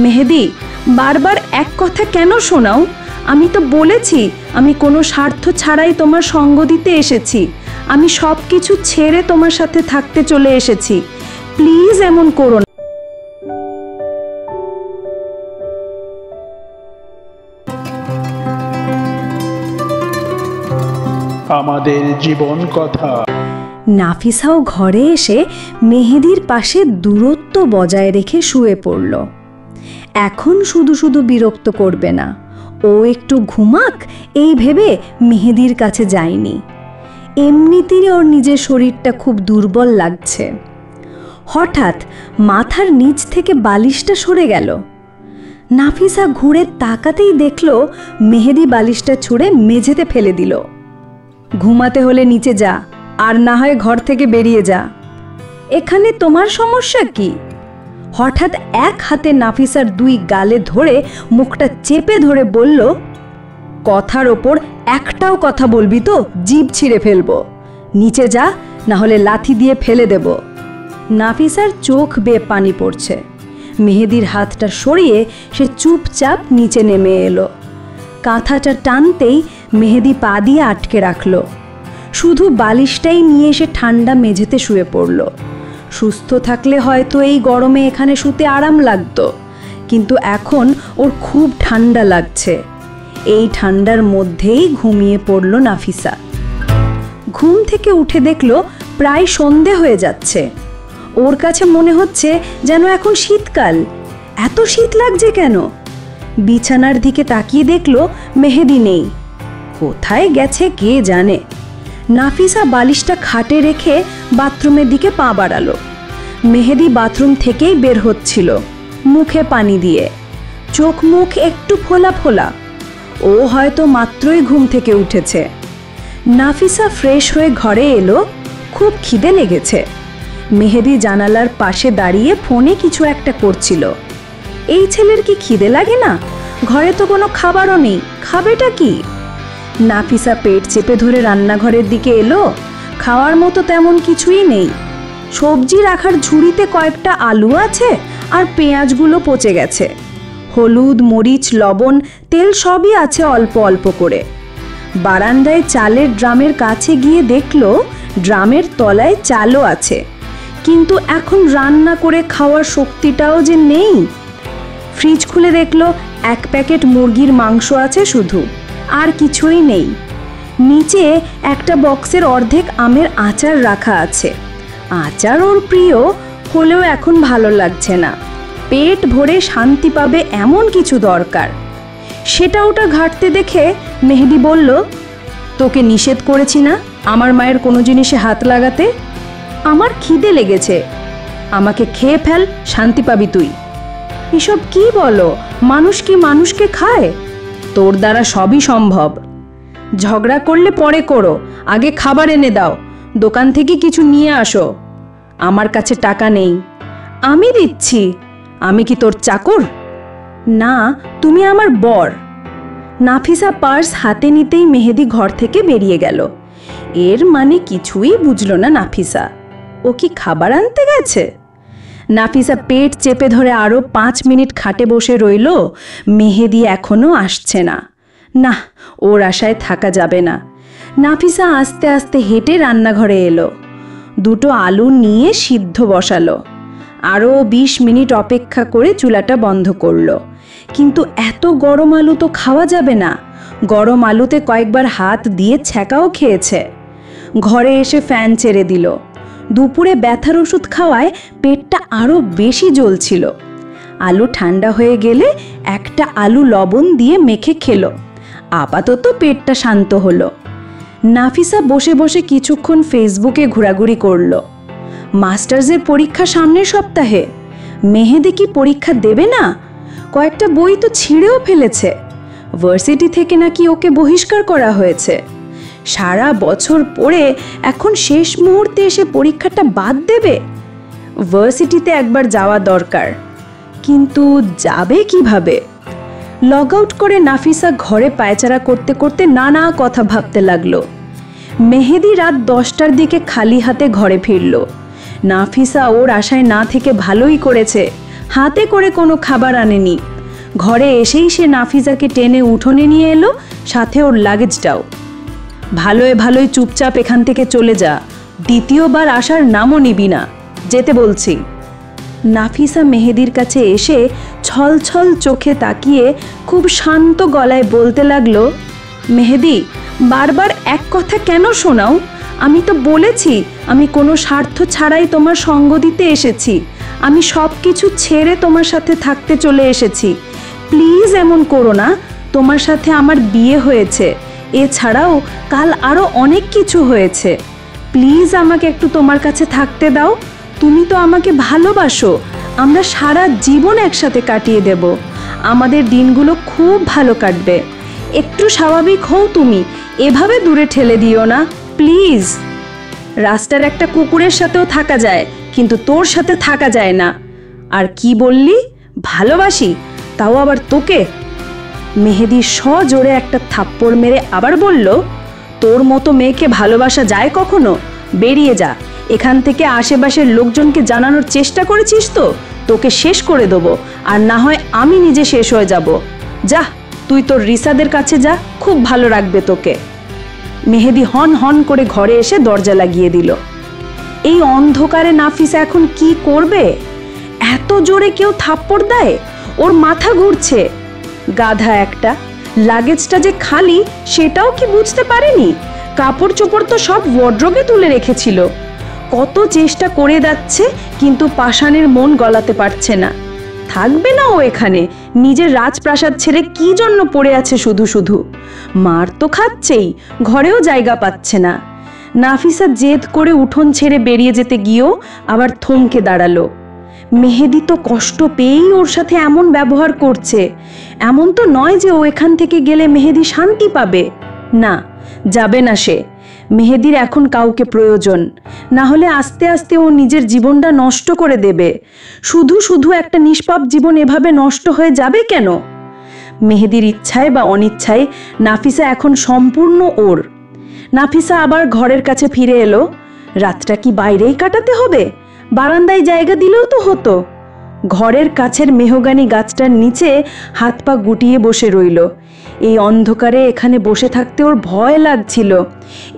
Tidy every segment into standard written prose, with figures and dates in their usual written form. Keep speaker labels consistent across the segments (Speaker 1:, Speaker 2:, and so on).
Speaker 1: মেহেদি, বারবার এক কথা কেন শোনাও? আমি তো বলেছি আমি কোনো স্বার্থ ছাড়াই তোমার সঙ্গ দিতে এসেছি। আমি সব কিছু ছেড়ে তোমার সাথে থাকতে চলে এসেছি। প্লিজ এমন করো না।
Speaker 2: আমাদের জীবন কথা।
Speaker 1: নাফিসাও ঘরে এসে মেহেদির পাশে দূরত্ব বজায় রেখে শুয়ে পড়ল। এখন শুধু শুধু বিরক্ত করবে না, ও একটু ঘুমাক এই ভেবে মেহেদির কাছে যায়নি। এমনিতেই ওর নিজের শরীরটা খুব দুর্বল লাগছে। হঠাৎ মাথার নিচ থেকে বালিশটা সরে গেল। নাফিসা ঘুরে তাকাতেই দেখল মেহেদি বালিশটা ছুঁড়ে মেঝেতে ফেলে দিল। ঘুমাতে হলে নিচে যা, আর না হয় ঘর থেকে বেরিয়ে যা। এখানে তোমার সমস্যা কি? হঠাৎ এক হাতে নাফিসার দুই গালে ধরে মুখটা চেপে ধরে বলল, কথার ওপর একটাও কথা বলবি তো জিভ ছিঁড়ে ফেলবো। নিচে যা, না হলে লাথি দিয়ে ফেলে দেব। নাফিসার চোখ বেয়ে পানি পড়ছে। মেহেদির হাতটা সরিয়ে সে চুপচাপ নিচে নেমে এলো। কাঁথাটা টানতেই মেহেদি পা দিয়ে আটকে রাখল। শুধু বালিশটাই নিয়ে এসে ঠান্ডা মেঝেতে শুয়ে পড়ল। সুস্থ থাকলে হয়তো এই গরমে এখানে শুতে আরাম লাগতো, কিন্তু এখন ওর খুব ঠান্ডা লাগছে। এই ঠান্ডার মধ্যেই ঘুমিয়ে পড়ল নাফিসা। ঘুম থেকে উঠে দেখল প্রায় সন্ধে হয়ে যাচ্ছে। ওর কাছে মনে হচ্ছে যেন এখন শীতকাল। এত শীত লাগছে কেন? বিছানার দিকে তাকিয়ে দেখল মেহেদি নেই। কোথায় গেছে কে জানে। নাফিসা বালিশটা খাটে রেখে বাথরুমের দিকে পা বাড়ালো। মেহেদি বাথরুম থেকেই বের হচ্ছিল, মুখে পানি দিয়ে। চোখ মুখ একটু ফোলা ফোলা। ও হয়তো মাত্রই ঘুম থেকে উঠেছে। নাফিসা ফ্রেশ হয়ে ঘরে এলো। খুব খিদে লেগেছে। মেহেদি জানালার পাশে দাঁড়িয়ে ফোনে কিছু একটা করছিল। এই ছেলের কি খিদে লাগে না? ঘরে তো কোনো খাবারও নেই, খাবেটা কি? নাফিসা পেট চেপে ধরে রান্নাঘরের দিকে এলো। খাওয়ার মতো তেমন কিছুই নেই। সবজি রাখার ঝুড়িতে কয়েকটা আলু আছে, আর পেঁয়াজগুলো পচে গেছে। হলুদ, মরিচ, লবণ, তেল সবই আছে অল্প অল্প করে। বারান্দায় চালের ড্রামের কাছে গিয়ে দেখল ড্রামের তলায় চালও আছে, কিন্তু এখন রান্না করে খাওয়ার শক্তিটাও যে নেই। ফ্রিজ খুলে দেখল এক প্যাকেট মুরগির মাংস আছে শুধু, আর কিছুই নেই। নিচে একটা বক্সের অর্ধেক আমের আচার রাখা আছে। আচার ওর প্রিয় হলেও এখন ভালো লাগছে না। পেট ভরে শান্তি পাবে এমন কিছু দরকার। সেটা ওটা ঘাঁটতে দেখে মেহেদি বলল, তোকে নিষেধ করেছি না আমার মায়ের কোনো জিনিসে হাত লাগাতে? আমার খিদে লেগেছে, আমাকে খেয়ে ফেল, শান্তি পাবি তুই। এসব কি বলো? মানুষ কি মানুষকে খায়? তোর দ্বারা সবই সম্ভব। ঝগড়া করলে পরে করো, আগে খাবার এনে দাও, দোকান থেকে কিছু নিয়ে আসো। আমার কাছে টাকা নেই। আমি দিচ্ছি। আমি কি তোর চাকর? না, তুমি আমার বর। নাফিসা পার্স হাতে নিতেই মেহেদি ঘর থেকে বেরিয়ে গেল। এর মানে কিছুই বুঝল না নাফিসা। ও কি খাবার আনতে গেছে? নাফিসা পেট চেপে ধরে আরো 5 মিনিট খাটে বসে রইল। মেহেদি এখনো আসছে না। না, ওর আশায় থাকা যাবে না। নাফিসা আস্তে আস্তে হেঁটে রান্নাঘরে এলো। দুটো আলু নিয়ে সিদ্ধ বসালো। আরও 20 মিনিট অপেক্ষা করে চুলাটা বন্ধ করলো। কিন্তু এত গরম আলু তো খাওয়া যাবে না। গরম আলুতে কয়েকবার হাত দিয়ে ছ্যাঁকাও খেয়েছে। ঘরে এসে ফ্যান ছেড়ে দিল। দুপুরে ব্যথার ওষুধ খাওয়ায় পেটটা আরও বেশি জ্বলছিল। আলু ঠান্ডা হয়ে গেলে একটা আলু লবণ দিয়ে মেখে খেলো। আপাতত পেটটা শান্ত হলো। নাফিসা বসে বসে কিছুক্ষণ ফেসবুকে ঘোরাঘুরি করল। মাস্টার্সের পরীক্ষা সামনের সপ্তাহে। মেহেদি কি পরীক্ষা দেবে না? কয়েকটা বই তো ছিঁড়েও ফেলেছে। ভার্সিটি থেকে নাকি ওকে বহিষ্কার করা হয়েছে। সারা বছর পড়ে এখন শেষ মুহূর্তে এসে পরীক্ষাটা বাদ দেবে? ভার্সিটিতে একবার যাওয়া দরকার, কিন্তু যাবে কিভাবে? লগ আউট করে নাফিসা ঘরে পায়চারা করতে করতে নানা কথা ভাবতে লাগলো। মেহেদি রাত 10টার দিকে খালি হাতে ঘরে ফিরল। নাফিসা ওর আশায় না থেকে ভালোই করেছে। হাতে করে কোনো খাবার আনেনি। ঘরে এসেই সে নাফিসাকে টেনে উঠোনে নিয়ে এলো, সাথে ওর লাগেজটাও। ভালোই ভালোই চুপচাপ এখান থেকে চলে যা, দ্বিতীয়বার আসার নামও নিবি না, যেতে বলছি। নাফিসা মেহেদির কাছে এসে ছলছল চোখে তাকিয়ে খুব শান্ত গলায় বলতে লাগলো, মেহেদি, বারবার এক কথা কেন শোনাও? আমি তো বলেছি আমি কোনো স্বার্থ ছাড়াই তোমার সঙ্গ দিতে এসেছি। আমি সব কিছু ছেড়ে তোমার সাথে থাকতে চলে এসেছি। প্লিজ এমন করো না। তোমার সাথে আমার বিয়ে হয়েছে, এছাড়াও কাল আরও অনেক কিছু হয়েছে। প্লিজ আমাকে একটু তোমার কাছে থাকতে দাও। তুমি তো আমাকে ভালোবাসো। আমরা সারা জীবন একসাথে কাটিয়ে দেব। আমাদের দিনগুলো খুব ভালো কাটবে। একটু স্বাভাবিক হও তুমি, এভাবে দূরে ঠেলে দিও না প্লিজ। রাস্তার একটা কুকুরের সাথেও থাকা যায়, কিন্তু তোর সাথে থাকা যায় না। আর কি বললি? ভালোবাসি? তাও আবার তোকে? মেহেদি সজোরে একটা থাপ্পড় মেরে আবার বলল, তোর মতো মেয়েকে ভালোবাসা যায় কখনো? বেরিয়ে যা এখান থেকে। আশেপাশের লোকজনকে জানানোর চেষ্টা করেছিস তো তোকে শেষ করে দেবো, আর না হয় আমি নিজে শেষ হয়ে যাব। যা, তুই তোর রিসাদের কাছে যা, খুব ভালো রাখবে তোকে। মেহেদি হন হন করে ঘরে এসে দরজা লাগিয়ে দিল। এই অন্ধকারে নাফিসা এখন কি করবে? এত জোরে কেউ থাপ্পড় দেয়? ওর মাথা ঘুরছে। গাধা একটা, লাগেজটা যে খালি সেটাও কি বুঝতে পারেনি? কাপড় চোপড় তো সব ওয়ার্ড্রোবে তুলে রেখেছিল। কত চেষ্টা করে যাচ্ছে, কিন্তু পাষাণের মন গলাতে পারছে না। থাকবে না ও এখানে? নিজের রাজপ্রাসাদ ছেড়ে কি জন্য পড়ে আছে শুধু শুধু? মার তো খাচ্ছেই, ঘরেও জায়গা পাচ্ছে না। নাফিসা জেদ করে উঠোন ছেড়ে বেরিয়ে যেতে গিয়েও আবার থমকে দাঁড়ালো। মেহেদি তো কষ্ট পেয়েই ওর সাথে এমন ব্যবহার করছে। এমন তো নয় যে ও এখান থেকে গেলে মেহেদি শান্তি পাবে। না, যাবে না সে। মেহেদির এখন কাউকে প্রয়োজন, না হলে আস্তে আস্তে ও নিজের জীবনটা নষ্ট করে দেবে। শুধু শুধু একটা নিষ্পাপ জীবন এভাবে নষ্ট হয়ে যাবে কেন? মেহেদির ইচ্ছায় বা অনিচ্ছায় নাফিসা এখন সম্পূর্ণ ওর। নাফিসা আবার ঘরের কাছে ফিরে এলো। রাতটা কি বাইরেই কাটাতে হবে? বারান্দায় জায়গা দিলেও তো হতো। ঘরের কাছের মেহগানি গাছটার নিচে হাত পা গুটিয়ে বসে রইল। এই অন্ধকারে এখানে বসে থাকতে ওর ভয় লাগছিল।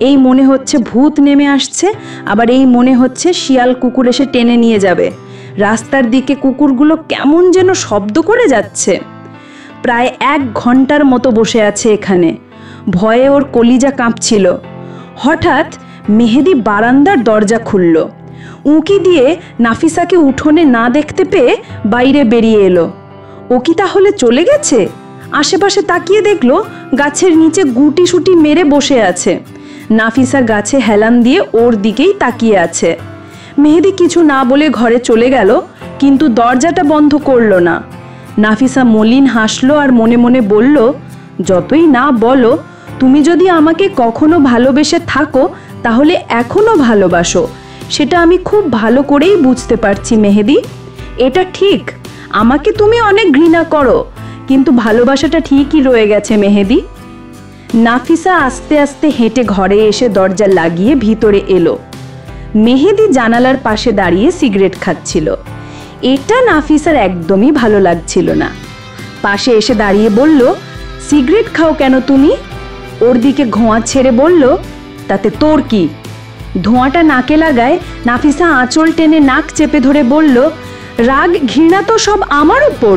Speaker 1: এই মনে হচ্ছে ভূত নেমে আসছে, আবার এই মনে হচ্ছে শিয়াল কুকুর এসে টেনে নিয়ে যাবে। রাস্তার দিকে কুকুরগুলো কেমন যেন শব্দ করে যাচ্ছে। প্রায় 1 ঘন্টার মতো বসে আছে এখানে। ভয়ে ওর কলিজা কাঁপছিল। হঠাৎ মেহেদি বারান্দার দরজা খুলল। উঁকি দিয়ে নাফিসাকে উঠোনে না দেখতে পেয়ে বাইরে বেরিয়ে এলো। ও কি তাহলে চলে গেছে? আশেপাশে তাকিয়ে দেখলো গাছের নিচে গুটি সুটি মেরে বসে আছে। নাফিসা গাছে হেলান দিয়ে ওর দিকেই তাকিয়ে আছে। মেহেদি কিছু না বলে ঘরে চলে গেল, কিন্তু দরজাটা বন্ধ করলো না। নাফিসা মলিন হাসলো আর মনে মনে বলল, যতই না বলো, তুমি যদি আমাকে কখনো ভালোবেসে থাকো তাহলে এখনো ভালোবাসো। সেটা আমি খুব ভালো করেই বুঝতে পারছি মেহেদি। এটা ঠিক, আমাকে তুমি অনেক ঘৃণা করো, কিন্তু ভালোবাসাটা ঠিকই রয়ে গেছে মেহেদি। নাফিসা আস্তে আস্তে হেঁটে ঘরে এসে দরজা লাগিয়ে ভিতরে এলো। মেহেদি জানালার পাশে দাঁড়িয়ে সিগারেট খাচ্ছিল। এটা নাফিসার একদমই ভালো লাগছিল না। পাশে এসে দাঁড়িয়ে বলল, সিগারেট খাও কেন তুমি? ওর দিকে ধোঁয়া ছেড়ে বলল, তাতে তোর কি? ধোঁয়াটা নাকে লাগায় নাফিসা আঁচল টেনে নাক চেপে ধরে বলল, রাগ ঘৃণা তো সব আমার উপর।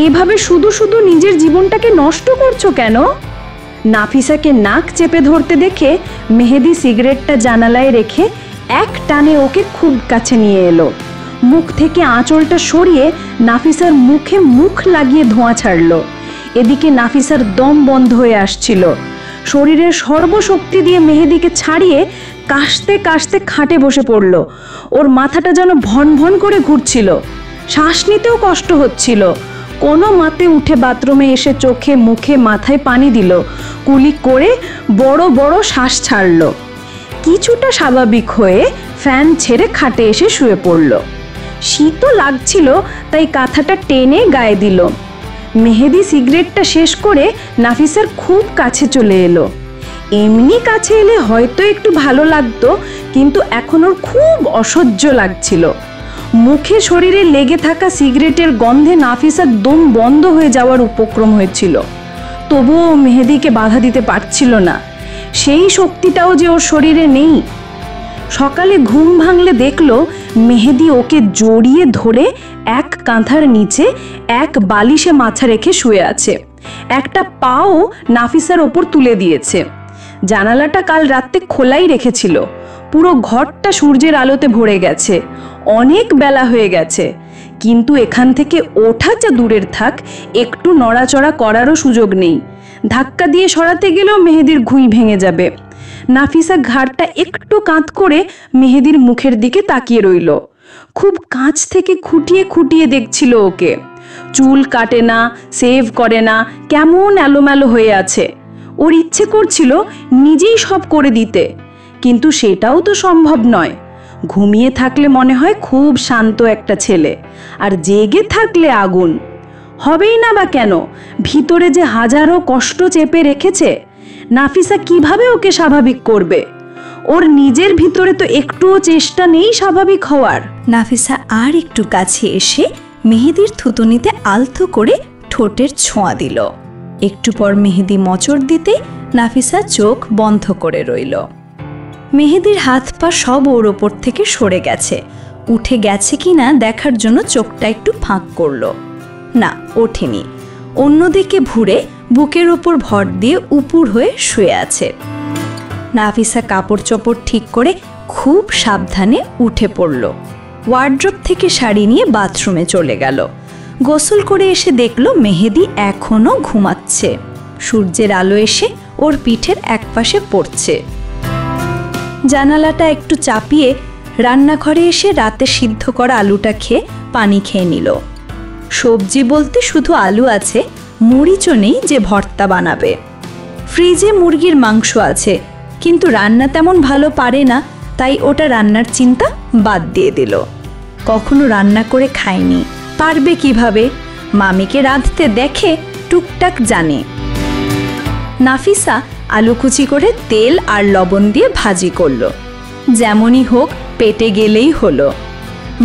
Speaker 1: এভাবে শুধু শুধু নিজের জীবনটাকে নষ্ট করছো কেন? নাফিসাকে নাক চেপে ধরতে দেখে মেহেদি সিগারেটটা জানালায় রেখে এক টানে ওকে খুব কাছে নিয়ে এলো। মুখ থেকে আঁচলটা সরিয়ে নাফিসার মুখে মুখ লাগিয়ে ধোঁয়া ছাড়লো। এদিকে নাফিসার দম বন্ধ হয়ে আসছিল। শরীরের সর্বশক্তি দিয়ে মেহেদিকে ছাড়িয়ে কাশতে কাশতে খাটে বসে পড়ল। ওর মাথাটা যেন ভন ভন করে ঘুরছিল, শ্বাস নিতেও কষ্ট হচ্ছিল। কোনো মতে উঠে বাথরুমে এসে চোখে মুখে মাথায় পানি দিল, কুলি করে বড় বড় শ্বাস ছাড়ল। কিছুটা স্বাভাবিক হয়ে ফ্যান ছেড়ে খাটে এসে শুয়ে পড়ল। শীতও লাগছিল, তাই কাঁথাটা টেনে গায়ে দিল। মেহেদি সিগারেটটা শেষ করে নাফিসার খুব কাছে চলে এলো। এমনি কাছে এলে হয়তো একটু ভালো লাগতো, কিন্তু এখন ওর খুব অসহ্য লাগছিল। মুখে শরীরে লেগে থাকা সিগারেটের গন্ধে নাফিসার দম বন্ধ হয়ে যাওয়ার উপক্রম হয়েছিল। তবুও মেহেদিকে বাধা দিতে পারছিল না। সেই শক্তিটাও যে ওর শরীরে নেই। সকালে ঘুম ভাঙলে দেখলো মেহেদি ওকে জড়িয়ে ধরে এক কাঁথার নিচে এক বালিশে মাথা রেখে শুয়ে আছে। একটা পাও নাফিসার ওপর তুলে দিয়েছে। জানালাটা কাল রাতে খোলাই রেখেছিল। পুরো ঘরটা সূর্যের আলোতে ভরে গেছে। অনেক বেলা হয়ে গেছে, কিন্তু এখান থেকে ওঠা যা দূরের থাক, একটু নড়াচড়া করারও সুযোগ নেই। ধাক্কা দিয়ে সরাতে গেলেও মেহেদির ঘুঁই ভেঙে যাবে। নাফিসা ঘাড়টা একটু কাঁধ করে মেহেদির মুখের দিকে তাকিয়ে রইল। খুব কাছ থেকে খুঁটিয়ে খুঁটিয়ে দেখছিল ওকে। চুল কাটে না, সেভ করে না, কেমন এলোমেলো হয়ে আছে। ওর ইচ্ছে করছিল নিজেই সব করে দিতে, কিন্তু সেটাও তো সম্ভব নয়। ঘুমিয়ে থাকলে মনে হয় খুব শান্ত একটা ছেলে, আর জেগে থাকলে আগুন। হবেই না বা কেন? ভিতরে যে হাজারো কষ্ট চেপে রেখেছে। নাফিসা কিভাবে ওকে স্বাভাবিক করবে? ওর নিজের ভিতরে তো একটুও চেষ্টা নেই স্বাভাবিক হওয়ার।
Speaker 3: নাফিসা আর একটু কাছে এসে মেহেদির থুতুনিতে আলতো করে ঠোঁটের ছোঁয়া দিল। একটু পর মেহেদি মোচড় দিতে নাফিসা চোখ বন্ধ করে রইল। মেহেদির হাত পা সব ওর ওপর থেকে সরে গেছে। উঠে গেছে কিনা দেখার জন্য চোখটা একটু ফাঁক করল। না, ওঠেনি। অন্যদিকে ঘুরে বুকের ওপর ভর দিয়ে উপুর হয়ে শুয়ে আছে। নাফিসা কাপড় চোপড় ঠিক করে খুব সাবধানে উঠে পড়ল। ওয়ার্ড্রপ থেকে শাড়ি নিয়ে বাথরুমে চলে গেল। গোসল করে এসে দেখল মেহেদি এখনো ঘুমাচ্ছে। সূর্যের আলো এসে ওর পিঠের একপাশে পড়ছে। জানালাটা একটু চাপিয়ে রান্নাঘরে এসে রাতে সিদ্ধ করা আলুটা খেয়ে পানি খেয়ে নিল। সবজি বলতে শুধু আলু আছে, মরিচও নেই যে ভর্তা বানাবে। ফ্রিজে মুরগির মাংস আছে, কিন্তু রান্না তেমন ভালো পারে না, তাই ওটা রান্নার চিন্তা বাদ দিয়ে দিল। কখনো রান্না করে খায়নি, পারবে কিভাবে? মামিকে রাঁধতে দেখে টুকটাক জানে। নাফিসা আলু কুচি করে তেল আর লবণ দিয়ে ভাজি করলো। যেমনই হোক পেটে গেলেই হলো।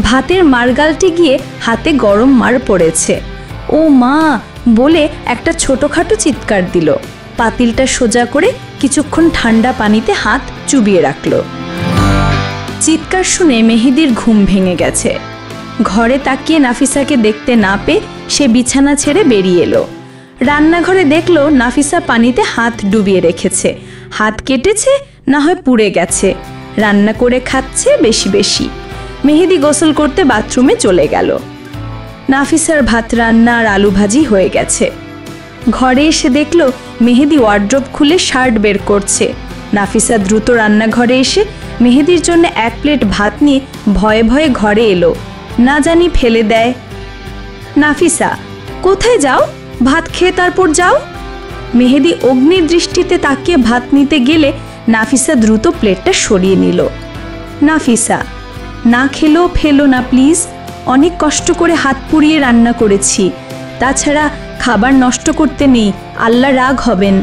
Speaker 3: ভাতের মারগালটি গিয়ে হাতে গরম মার পড়েছে। ও মা বলে একটা ছোটখাটো চিৎকার দিল। পাতিলটা সোজা করে কিছুক্ষণ ঠান্ডা পানিতে হাত চুবিয়ে রাখলো। চিৎকার শুনে মেহেদির ঘুম ভেঙে গেছে। ঘরে তাকিয়ে নাফিসাকে দেখতে না পেয়ে সে বিছানা ছেড়ে বেরিয়ে এলো। রান্নাঘরে দেখলো নাফিসা পানিতে হাত ডুবিয়ে রেখেছে। হাত কেটেছে, না হয় পুড়ে গেছে। রান্না করে খাচ্ছে বেশি বেশি। মেহেদি গোসল করতে বাথরুমে চলে গেল। নাফিসার ভাত রান্না আর আলু ভাজি হয়ে গেছে। ঘরে এসে দেখলো মেহেদি ওয়ার্ড্রোব খুলে শার্ট বের করছে। নাফিসা দ্রুত রান্নাঘরে এসে মেহেদির জন্য এক প্লেট ভাত নিয়ে ভয়ে ভয়ে ঘরে এলো, না জানি ফেলে দেয়। নাফিসা, কোথায় যাও? ভাত খেয়ে তারপর যাও। মেহেদি অগ্নি দৃষ্টিতে তাকিয়ে ভাত নিতে গেলে নাফিসা দ্রুত প্লেটটা সরিয়ে নিল। নাফিসা, না খেলেও ফেলো না প্লিজ। অনেক কষ্ট করে হাত পুড়িয়ে রান্না করেছি। তাছাড়া খাবার নষ্ট করতে নেই, আল্লাহ রাগ হবেন।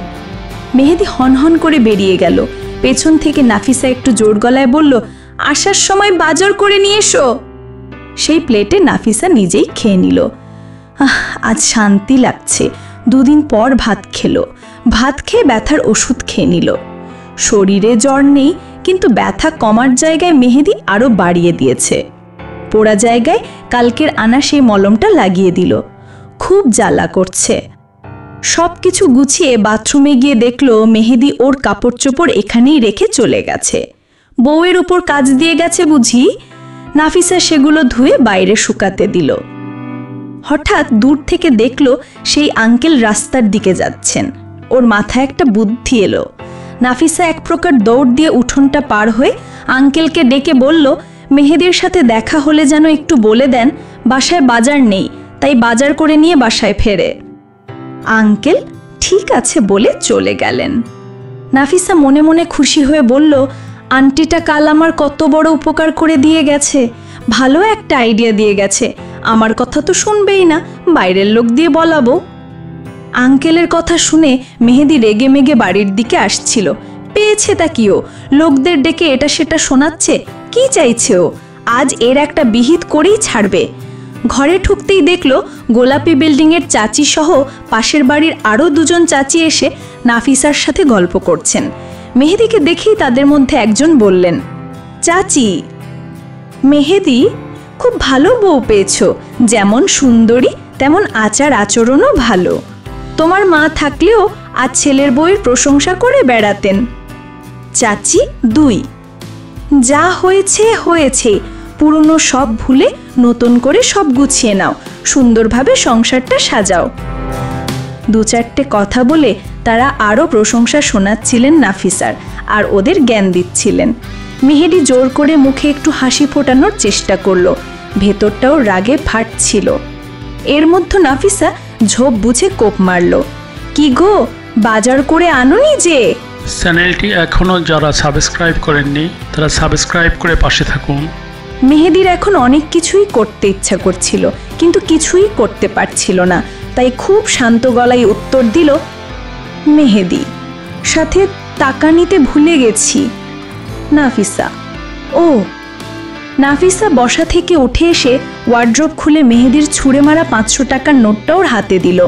Speaker 3: মেহেদি হনহন করে বেরিয়ে গেল। পেছন থেকে নাফিসা একটু জোর গলায় বলল, আসার সময় বাজার করে নিয়ে এসো। সেই প্লেটে নাফিসা নিজেই খেয়ে নিল। আজ শান্তি লাগছে। দুদিন পর ভাত খেলো। ভাত খেয়ে ব্যথার ওষুধ খেয়ে নিল। শরীরে জ্বর নেই, কিন্তু ব্যথা কমার জায়গায় মেহেদি আরও বাড়িয়ে দিয়েছে। পোড়া জায়গায় কালকের আনা সেই মলমটা লাগিয়ে দিল। খুব জ্বালা করছে। সব কিছু গুছিয়ে বাথরুমে গিয়ে দেখলো মেহেদি ওর কাপড় চোপড় এখানেই রেখে চলে গেছে। বউয়ের উপর কাজ দিয়ে গেছে বুঝি। নাফিসা সেগুলো ধুয়ে বাইরে শুকাতে দিল। হঠাৎ দূর থেকে দেখলো সেই আঙ্কেল রাস্তার দিকে যাচ্ছেন। ওর মাথায় একটা বুদ্ধি এলো। নাফিসা এক প্রকার দৌড় দিয়ে উঠোনটা পার হয়ে আঙ্কেলকে ডেকে বলল, মেহেদির সাথে দেখা হলে যেন একটু বলে দেন বাসায় বাজার নেই, তাই বাজার করে নিয়ে বাসায় ফেরে। আঙ্কেল ঠিক আছে বলে চলে গেলেন। নাফিসা মনে মনে খুশি হয়ে বলল, আন্টিটা কাল আমার কত বড় উপকার করে দিয়ে গেছে। ভালো একটা আইডিয়া দিয়ে গেছে। আমার কথা তো শুনবেই না, বাইরের লোক দিয়ে বলাবো। আঙ্কেলের কথা শুনে মেহেদি রেগে মেগে বাড়ির দিকে আসছিল। পেয়েছে তা কিও, লোকদের ডেকে এটা সেটা শোনাচ্ছে। কি চাইছে ও? আজ এর একটা বিহিত করেই ছাড়বে। ঘরে ঢুকতেই দেখলো গোলাপি বিল্ডিংয়ের চাচি সহ পাশের বাড়ির আরও দুজন চাচি এসে নাফিসার সাথে গল্প করছেন। মেহেদিকে দেখেই তাদের মধ্যে একজন বললেন, চাচি, মেহেদি, খুব ভালো বউ পেয়েছো, যেমন সুন্দরী তেমন আচার আচরণও ভালো। তোমার মা থাকলেও আজ ছেলের বউয়ের প্রশংসা করে বেড়াতেন। চাচি 2, যা হয়েছে হয়েছে, পুরনো সব ভুলে নতুন করে সব গুছিয়ে নাও, সুন্দরভাবে সংসারটা সাজাও। 2-4টে কথা বলে তারা আরও প্রশংসা শোনাচ্ছিলেন নাফিসার, আর ওদের জ্ঞান দিচ্ছিলেন। মেহেদি জোর করে মুখে একটু হাসি ফোটানোর চেষ্টা করলো, ভেতরটাও রাগে ফাটছিল। এর মধ্যে নাফিসা ঝোপ বুঝে কোপ মারল, কি গো, বাজার করে আনোনি যে?
Speaker 2: চ্যানেলটি এখনও যারা সাবস্ক্রাইব করেননি তারা সাবস্ক্রাইব করে পাশে থাকুন।
Speaker 3: মেহেদির এখন অনেক কিছুই করতে ইচ্ছা করছিল, কিন্তু কিছুই করতে পারছিল না, তাই খুব শান্ত গলায় উত্তর দিল, মেহেদি, সাথে টাকা নিতে ভুলে গেছি। নাফিসা, ও। নাফিসা বসা থেকে উঠে এসে ওয়ার্ড্রোব খুলে মেহেদির ছুঁড়ে মারা 500 টাকার নোটটা ওর হাতে দিল।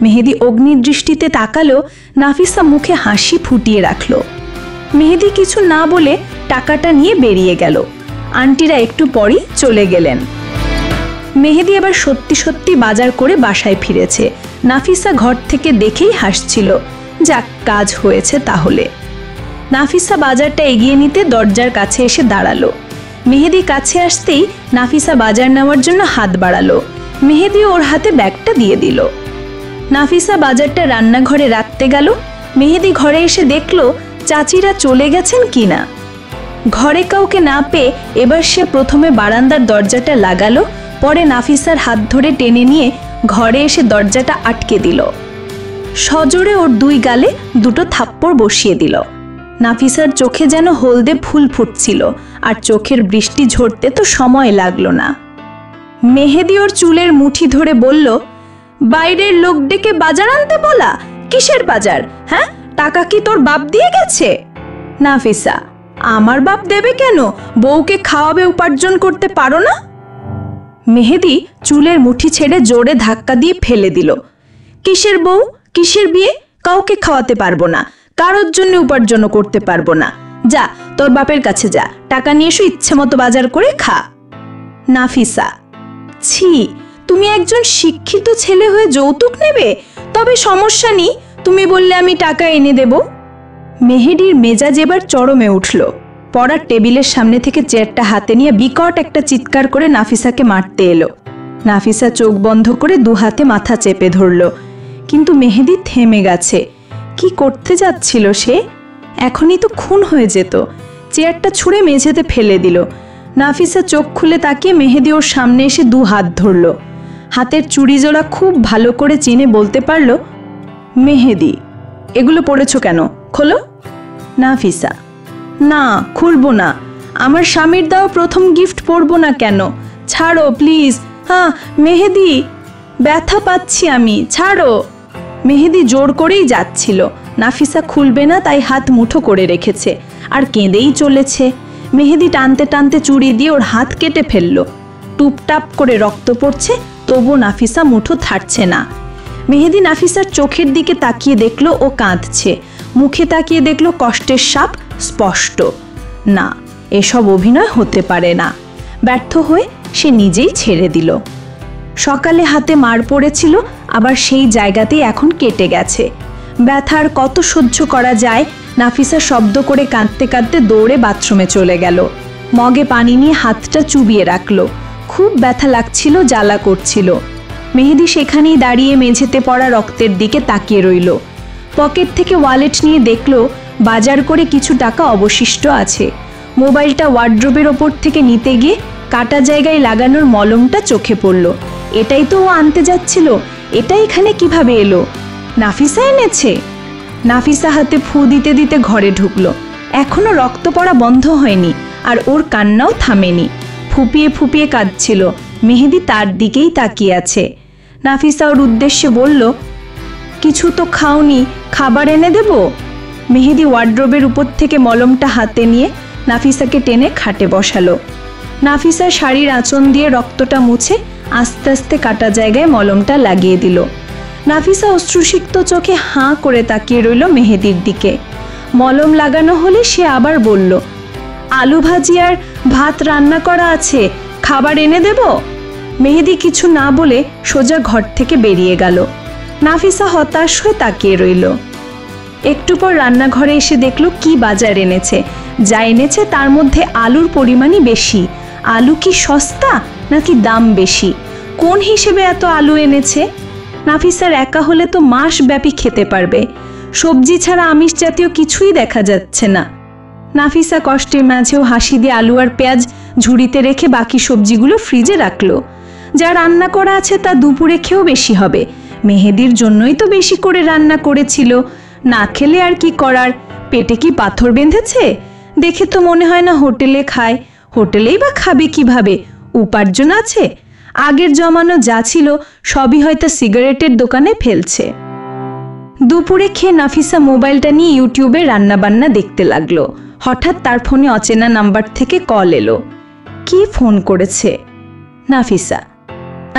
Speaker 3: মেহেদি অগ্নিদৃষ্টিতে তাকালো, নাফিসা মুখে হাসি ফুটিয়ে রাখল। মেহেদি কিছু না বলে টাকাটা নিয়ে বেরিয়ে গেল। আন্টিরা একটু পরই চলে গেলেন। মেহেদি এবার সত্যি সত্যি বাজার করে বাসায় ফিরেছে। নাফিসা ঘর থেকে দেখেই হাসছিল, যাক, কাজ হয়েছে তাহলে। নাফিসা বাজারটা এগিয়ে নিতে দরজার কাছে এসে দাঁড়ালো। মেহেদি কাছে আসতেই নাফিসা বাজার নেওয়ার জন্য হাত বাড়ালো। মেহেদি ওর হাতে ব্যাগটা দিয়ে দিল। নাফিসা বাজারটা রান্নাঘরে রাখতে গেল। মেহেদি ঘরে এসে দেখলো চাচিরা চলে গেছেন কিনা। ঘরে কাউকে না পেয়ে এবার সে প্রথমে বারান্দার দরজাটা লাগালো, পরে নাফিসার হাত ধরে টেনে নিয়ে ঘরে এসে দরজাটা আটকে দিল। সজোরে ওর 2 গালে 2টো থাপ্পড় বসিয়ে দিল। নাফিসার চোখে যেন হলদে ফুল ফুটছিল, আর চোখের বৃষ্টি ঝরতে তো সময় লাগলো না। মেহেদি ওর চুলের মুঠি ধরে বলল, বাইরের লোক ডেকে বাজার আনতে বলা? কিসের বাজার? হ্যাঁ, টাকা কি তোর বাপ দিয়ে গেছে? নাফিসা, আমার বাপ দেবে কেন? বউকে খাওয়াবে, উপার্জন করতে পারো না? মেহেদি চুলের মুঠি ছেড়ে জোরে ধাক্কা দিয়ে ফেলে দিল। কিসের বউ, কিসের বিয়ে? কাউকে খাওয়াতে পারবো না, কারোর জন্য উপার্জনও করতে পারবো না। যা, তোর বাপের কাছে যা, টাকা নিয়ে এসো, ইচ্ছে মতো বাজার করে খা। নাফিসা, ছি, তুমি একজন শিক্ষিত ছেলে হয়ে যৌতুক নেবে? তবে সমস্যা নেই, তুমি বললে আমি টাকা এনে দেব। মেহেদির মেজাজ এবার চরমে উঠল। পড়ার টেবিলের সামনে থেকে চেয়ারটা হাতে নিয়ে বিকট একটা চিৎকার করে নাফিসাকে মারতে এলো। নাফিসা চোখ বন্ধ করে 2 হাতে মাথা চেপে ধরল, কিন্তু মেহেদি থেমে গেছে। কি করতে যাচ্ছিল সে? এখনই তো খুন হয়ে যেত। চেয়ারটা ছুঁড়ে মেঝেতে ফেলে দিল। নাফিসা চোখ খুলে তাকিয়ে মেহেদি ওর সামনে এসে 2 হাত ধরল। হাতের চুড়ি জোড়া খুব ভালো করে চিনে বলতে পারল, মেহেদি, এগুলো পড়েছ কেন? খোলো। নাফিসা, না, খুলবো না। আমার স্বামীর দেওয়া প্রথম গিফট পরবো না কেন? ছাড়ো প্লিজ। হ্যাঁ মেহেদি, ব্যথা পাচ্ছি আমি, ছাড়ো। মেহেদি জোর করেই যাচ্ছিল। নাফিসা খুলবে না, তাই হাত মুঠো করে রেখেছে, আর কেঁদেই চলেছে। মেহেদি টানতে টানতে চুড়ি দিয়ে ওর হাত কেটে ফেলল। টুপটাপ করে রক্ত পড়ছে, তবু নাফিসা মুঠো ছাড়ছে না। মেহেদি নাফিসার চোখের দিকে তাকিয়ে দেখলো ও কাঁদছে, মুখে তাকিয়ে দেখলো কষ্টের ছাপ স্পষ্ট। না, এসব অভিনয় হতে পারে না। ব্যর্থ হয়ে সে নিজেই ছেড়ে দিল। সকালে হাতে মার পড়েছিল, আবার সেই জায়গাতেই এখন কেটে গেছে। ব্যথার কত সহ্য করা যায়? নাফিসা শব্দ করে কাঁদতে কাঁদতে দৌড়ে বাথরুমে চলে গেল। মগে পানি নিয়ে হাতটা চুবিয়ে রাখলো। খুব ব্যথা লাগছিল, জ্বালা করছিল। মেহেদি সেখানেই দাঁড়িয়ে মেঝেতে পড়া রক্তের দিকে তাকিয়ে রইল। পকেট থেকে ওয়ালেট নিয়ে দেখলো বাজার করে কিছু টাকা অবশিষ্ট আছে। মোবাইলটা ওয়ার্ড্রোবের ওপর থেকে নিতে গিয়ে কাটা জায়গায় লাগানোর মলমটা চোখে পড়ল। এটাই তো ও আনতে যাচ্ছিল। এটা এখানে কিভাবে এলো? নাফিসা এনেছে? নাফিসা হাতে ফু দিতে দিতে ঘরে ঢুকলো। এখনো রক্ত পড়া বন্ধ হয়নি, আর ওর কান্নাও থামেনি। ফুপিয়ে ফুপিয়ে কাঁদছিল। মেহেদি তার দিকেই তাকিয়ে আছে। নাফিসা ওর উদ্দেশ্যে বলল, কিছু তো খাওনি, খাবার এনে দেব? মেহেদি ওয়ার্ড্রোবের উপর থেকে মলমটা হাতে নিয়ে নাফিসাকে টেনে খাটে বসালো। নাফিসা শাড়ির আঁচল দিয়ে রক্তটা মুছে আস্তে আস্তে কাটা জায়গায় মলমটা লাগিয়ে দিল। নাফিসা অশ্রুসিক্ত চোখে হাঁ করে তাকিয়ে রইল মেহেদির দিকে। মলম লাগানো হলে সে আবার বলল, আলু ভাজি আর ভাত রান্না করা আছে, খাবার এনে দেব? মেহেদি কিছু না বলে সোজা ঘর থেকে বেরিয়ে গেল। নাফিসা হতাশ হয়ে তাকিয়ে রইল। একটু পর রান্নাঘরে এসে দেখল কি বাজার এনেছে। যা এনেছে তার মধ্যে আলুর পরিমাণই বেশি। আলু কি সস্তা নাকি দাম বেশি? কোন হিসেবে এত আলু এনেছে? নাফিসার একা হলে তো মাস ব্যাপী খেতে পারবে। সবজি ছাড়া আমিষ জাতীয় কিছুই দেখা যাচ্ছে না। নাফিসা কষ্টের মাঝেও হাসি দিয়ে আলু আর পেঁয়াজ ঝুড়িতে রেখে বাকি সবজিগুলো ফ্রিজে রাখলো। যা রান্না করা আছে তা দুপুরে খেয়েও বেশি হবে। মেহেদির জন্যই তো বেশি করে রান্না করেছিল। না খেলে আর কি করার? পেটে কি পাথর বেঁধেছে? দেখে তো মনে হয় না হোটেলে খায়। হোটেলেই বা খাবে কিভাবে? উপার্জন আছে? আগের জমানো যা ছিল সবই হয়তো সিগারেটের দোকানে ফেলছে। দুপুরে খেয়ে নাফিসা মোবাইলটা নিয়ে ইউটিউবে রান্নাবান্না দেখতে লাগলো। হঠাৎ তার ফোনে অচেনা নাম্বার থেকে কল এলো। কি ফোন করেছে? নাফিসা।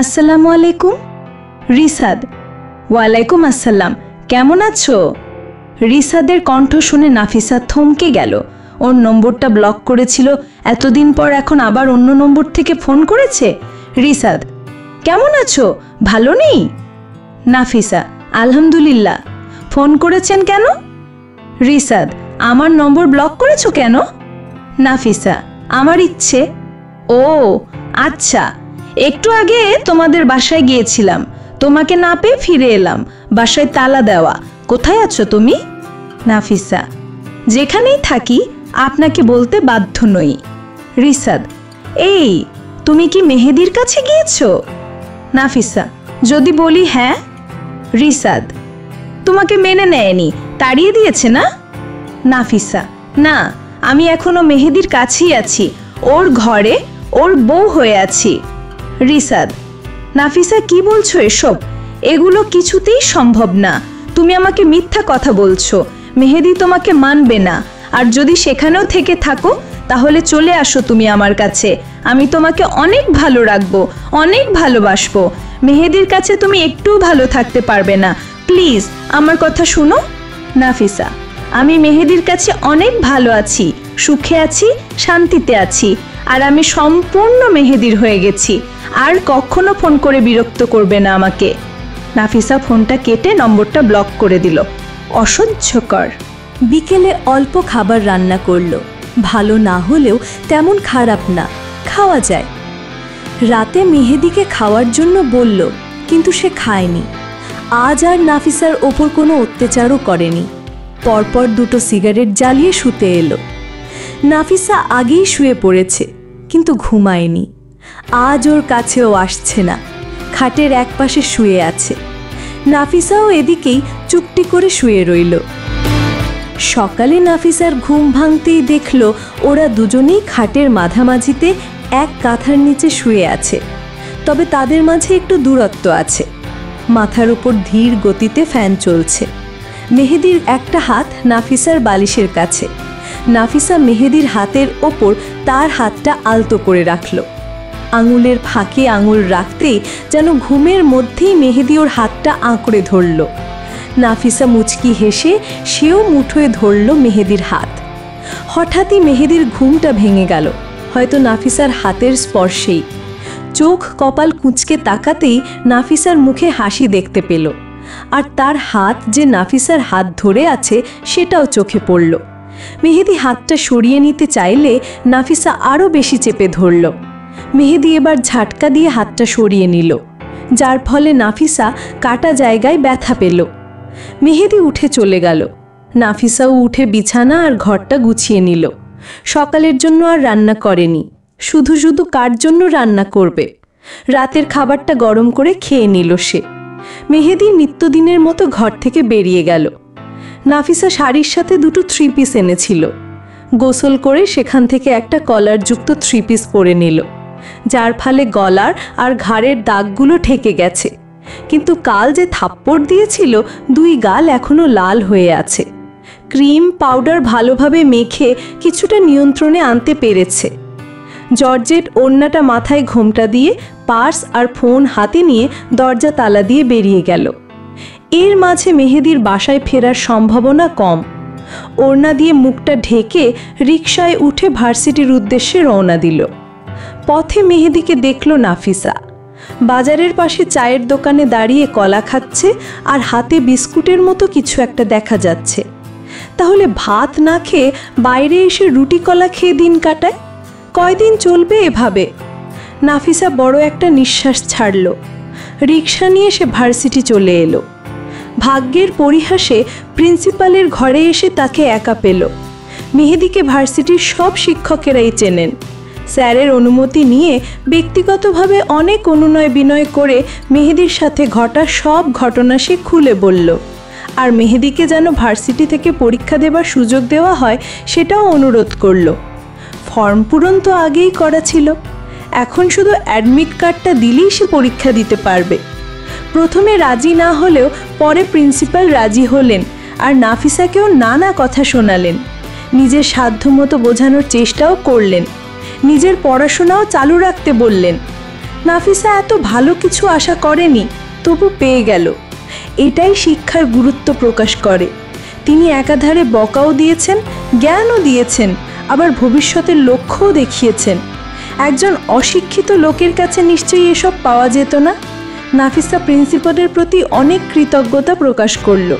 Speaker 3: আসসালামু আলাইকুম। রিসাদ। ওয়ালাইকুম আসসালাম, কেমন আছো? রিসাদের কণ্ঠ শুনে নাফিসা থমকে গেল। ওর নম্বরটা ব্লক করেছিল, এতদিন পর এখন আবার অন্য নম্বর থেকে ফোন করেছে। রিসাদ। কেমন আছো? ভালো নেই? নাফিসা। আলহামদুলিল্লাহ। ফোন করেছেন কেন? রিসাদ। আমার নম্বর ব্লক করেছো কেন? নাফিসা। আমার ইচ্ছে। ও আচ্ছা, একটু আগে তোমাদের বাসায় গিয়েছিলাম, তোমাকে না পেয়ে ফিরে এলাম। বাসায় তালা দেওয়া। কোথায় আছো তুমি? নাফিসা। যেখানেই থাকি আপনাকে বলতে বাধ্য নই। রিসাদ। এই, তুমি কি মেহেদির কাছে গিয়েছো? নাফিসা। যদি বলি হ্যাঁ। রিসাদ। তোমাকে মেনে নেয়নি, তাড়িয়ে দিয়েছে না? নাফিসা। না, আমি এখনো মেহেদির কাছেই আছি, ওর ঘরে ওর বউ হয়ে আছি। রিসাদ। নাফিসা, কি বলছো এসব? এগুলো কিছুতেই সম্ভব না। তুমি আমাকে মিথ্যা কথা বলছো। মেহেদি তোমাকে মানবে না। আর যদি সেখানেও থেকে থাকো তাহলে চলে আসো তুমি আমার কাছে। আমি তোমাকে অনেক ভালো রাখবো, অনেক ভালোবাসবো। মেহেদির কাছে তুমি একটু ভালো থাকতে পারবে না। প্লিজ আমার কথা শুনো। নাফিসা। আমি মেহেদির কাছে অনেক ভালো আছি, সুখে আছি, শান্তিতে আছি। আর আমি সম্পূর্ণ মেহেদির হয়ে গেছি। আর কখনো ফোন করে বিরক্ত করবে না আমাকে। নাফিসা ফোনটা কেটে নম্বরটা ব্লক করে দিল। অসহ্যকর।
Speaker 1: বিকেলে অল্প খাবার রান্না করলো। ভালো না হলেও তেমন খারাপ না, খাওয়া যায়। রাতে মেহেদিকে খাওয়ার জন্য বলল, কিন্তু সে খায়নি। আজ আর নাফিসার ওপর কোনো অত্যাচারও করেনি। পরপর দুটো সিগারেট জ্বালিয়ে শুতে এলো। নাফিসা আগেই শুয়ে পড়েছে, কিন্তু ঘুমায়নি। আজ ওর কাছেও আসছে না, খাটের একপাশে শুয়ে আছে। নাফিসাও এদিকেই চুপটি করে শুয়ে রইল। সকালে নাফিসার ঘুম ভাঙতেই দেখল ওরা দুজনেই খাটের মাঝামাঝিতে এক কাঁথার নিচে শুয়ে আছে। তবে তাদের মাঝে একটু দূরত্ব আছে। মাথার উপর ধীর গতিতে ফ্যান চলছে। মেহেদির একটা হাত নাফিসার বালিশের কাছে। নাফিসা মেহেদির হাতের ওপর তার হাতটা আলতো করে রাখল। আঙুলের ফাঁকে আঙুল রাখতেই যেন ঘুমের মধ্যেই মেহেদি ওর হাতটা আঁকড়ে ধরল। নাফিসা মুচকি হেসে সেও মুঠোয় ধরল মেহেদির হাত। হঠাৎই মেহেদির ঘুমটা ভেঙে গেল, হয়তো নাফিসার হাতের স্পর্শেই। চোখ কপাল কুঁচকে তাকাতেই নাফিসার মুখে হাসি দেখতে পেল। আর তার হাত যে নাফিসার হাত ধরে আছে সেটাও চোখে পড়ল। মেহেদি হাতটা সরিয়ে নিতে চাইলে নাফিসা আরও বেশি চেপে ধরল। মেহেদি এবার ঝাটকা দিয়ে হাতটা সরিয়ে নিল, যার ফলে নাফিসা কাটা জায়গায় ব্যথা পেল। মেহেদি উঠে চলে গেল। নাফিসাও উঠে বিছানা আর ঘরটা গুছিয়ে নিল। সকালের জন্য আর রান্না করেনি, শুধু শুধু কার জন্য রান্না করবে? রাতের খাবারটা গরম করে খেয়ে নিল সে। মেহেদি নিত্যদিনের মতো ঘর থেকে বেরিয়ে গেল। নাফিসা শাড়ির সাথে দুটো 3 পিস এনেছিল। গোসল করে সেখান থেকে একটা কলারযুক্ত 3 পিস পরে নিল, যার ফলে গলার আর ঘাড়ের দাগগুলো ঠেকে গেছে। কিন্তু কাল যে থাপ্পড় দিয়েছিল 2 গাল এখনো লাল হয়ে আছে। ক্রিম পাউডার ভালোভাবে মেখে কিছুটা নিয়ন্ত্রণে আনতে পেরেছে।
Speaker 3: জর্জেট ওড়নাটা মাথায় ঘোমটা দিয়ে পার্স আর ফোন হাতে নিয়ে দরজা তালা দিয়ে বেরিয়ে গেল। এর মাঝে মেহেদির বাসায় ফেরার সম্ভাবনা কম। ওড়না দিয়ে মুখটা ঢেকে রিকশায় উঠে ভার্সিটির উদ্দেশ্যে রওনা দিল। পথে মেহেদিকে দেখল নাফিসা। বাজারের পাশে চায়ের দোকানে দাঁড়িয়ে কলা খাচ্ছে আর হাতে বিস্কুটের মতো কিছু একটা দেখা যাচ্ছে। তাহলে ভাত না খেয়ে বাইরে এসে রুটি কলা খেয়ে দিন কাটায়? কয়দিন চলবে এভাবে? নাফিসা বড় একটা নিঃশ্বাস ছাড়ল। রিকশা নিয়ে সে ভার্সিটি চলে এলো। ভাগ্যের পরিহাসে প্রিন্সিপালের ঘরে এসে তাকে একা পেল। মেহেদিকে ভার্সিটির সব শিক্ষকেরাই চেনেন। স্যারের অনুমতি নিয়ে ব্যক্তিগতভাবে অনেক অনুনয় বিনয় করে মেহেদির সাথে ঘটা সব ঘটনা সে খুলে বলল। আর মেহেদিকে যেন ভার্সিটি থেকে পরীক্ষা দেবার সুযোগ দেওয়া হয় সেটাও অনুরোধ করল। ফর্ম পূরণ তো আগেই করা ছিল, এখন শুধু অ্যাডমিট কার্ডটা দিলেই সে পরীক্ষা দিতে পারবে। প্রথমে রাজি না হলেও পরে প্রিন্সিপাল রাজি হলেন আর নাফিসাকেও নানা কথা শোনালেন। নিজের সাধ্যমতো বোঝানোর চেষ্টাও করলেন। নিজের পড়াশোনাও চালু রাখতে বললেন। নাফিসা এত ভালো কিছু আশা করেনি, তবু পেয়ে গেল। এটাই শিক্ষার গুরুত্ব প্রকাশ করে। তিনি একাধারে বকাও দিয়েছেন, জ্ঞানও দিয়েছেন, আবার ভবিষ্যতের লক্ষ্যও দেখিয়েছেন। একজন অশিক্ষিত লোকের কাছে নিশ্চয়ই এসব পাওয়া যেত না। নাফিসা প্রিন্সিপালের প্রতি অনেক কৃতজ্ঞতা প্রকাশ করল।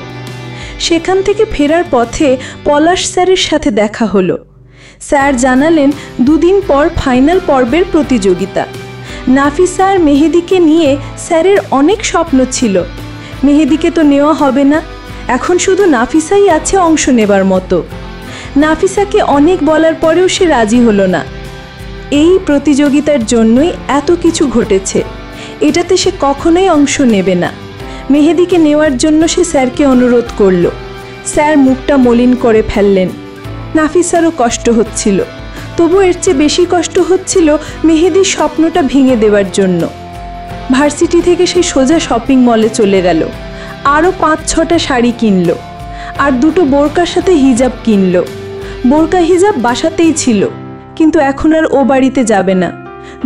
Speaker 3: সেখান থেকে ফেরার পথে পলাশ স্যারের সাথে দেখা হলো। স্যার জানালেন 2 দিন পর ফাইনাল পর্বের প্রতিযোগিতা। নাফিসা আর মেহেদিকে নিয়ে স্যারের অনেক স্বপ্ন ছিল। মেহেদিকে তো নেওয়া হবে না, এখন শুধু নাফিসাই আছে অংশ নেবার মতো। নাফিসাকে অনেক বলার পরেও সে রাজি হলো না। এই প্রতিযোগিতার জন্যই এত কিছু ঘটেছে, এটাতে সে কখনোই অংশ নেবে না। মেহেদিকে নেওয়ার জন্য সে স্যারকে অনুরোধ করল। স্যার মুখটা মলিন করে ফেললেন। নাফিসারও কষ্ট হচ্ছিল, তবু এর চেয়ে বেশি কষ্ট হচ্ছিল মেহেদির স্বপ্নটা ভেঙে দেওয়ার জন্য। ভার্সিটি থেকে সে সোজা শপিং মলে চলে গেল। আরও 5-6টা শাড়ি কিনল আর 2টো বোরকার সাথে হিজাব কিনল। বোরকা হিজাব বাসাতেই ছিল, কিন্তু এখন আর ও বাড়িতে যাবে না।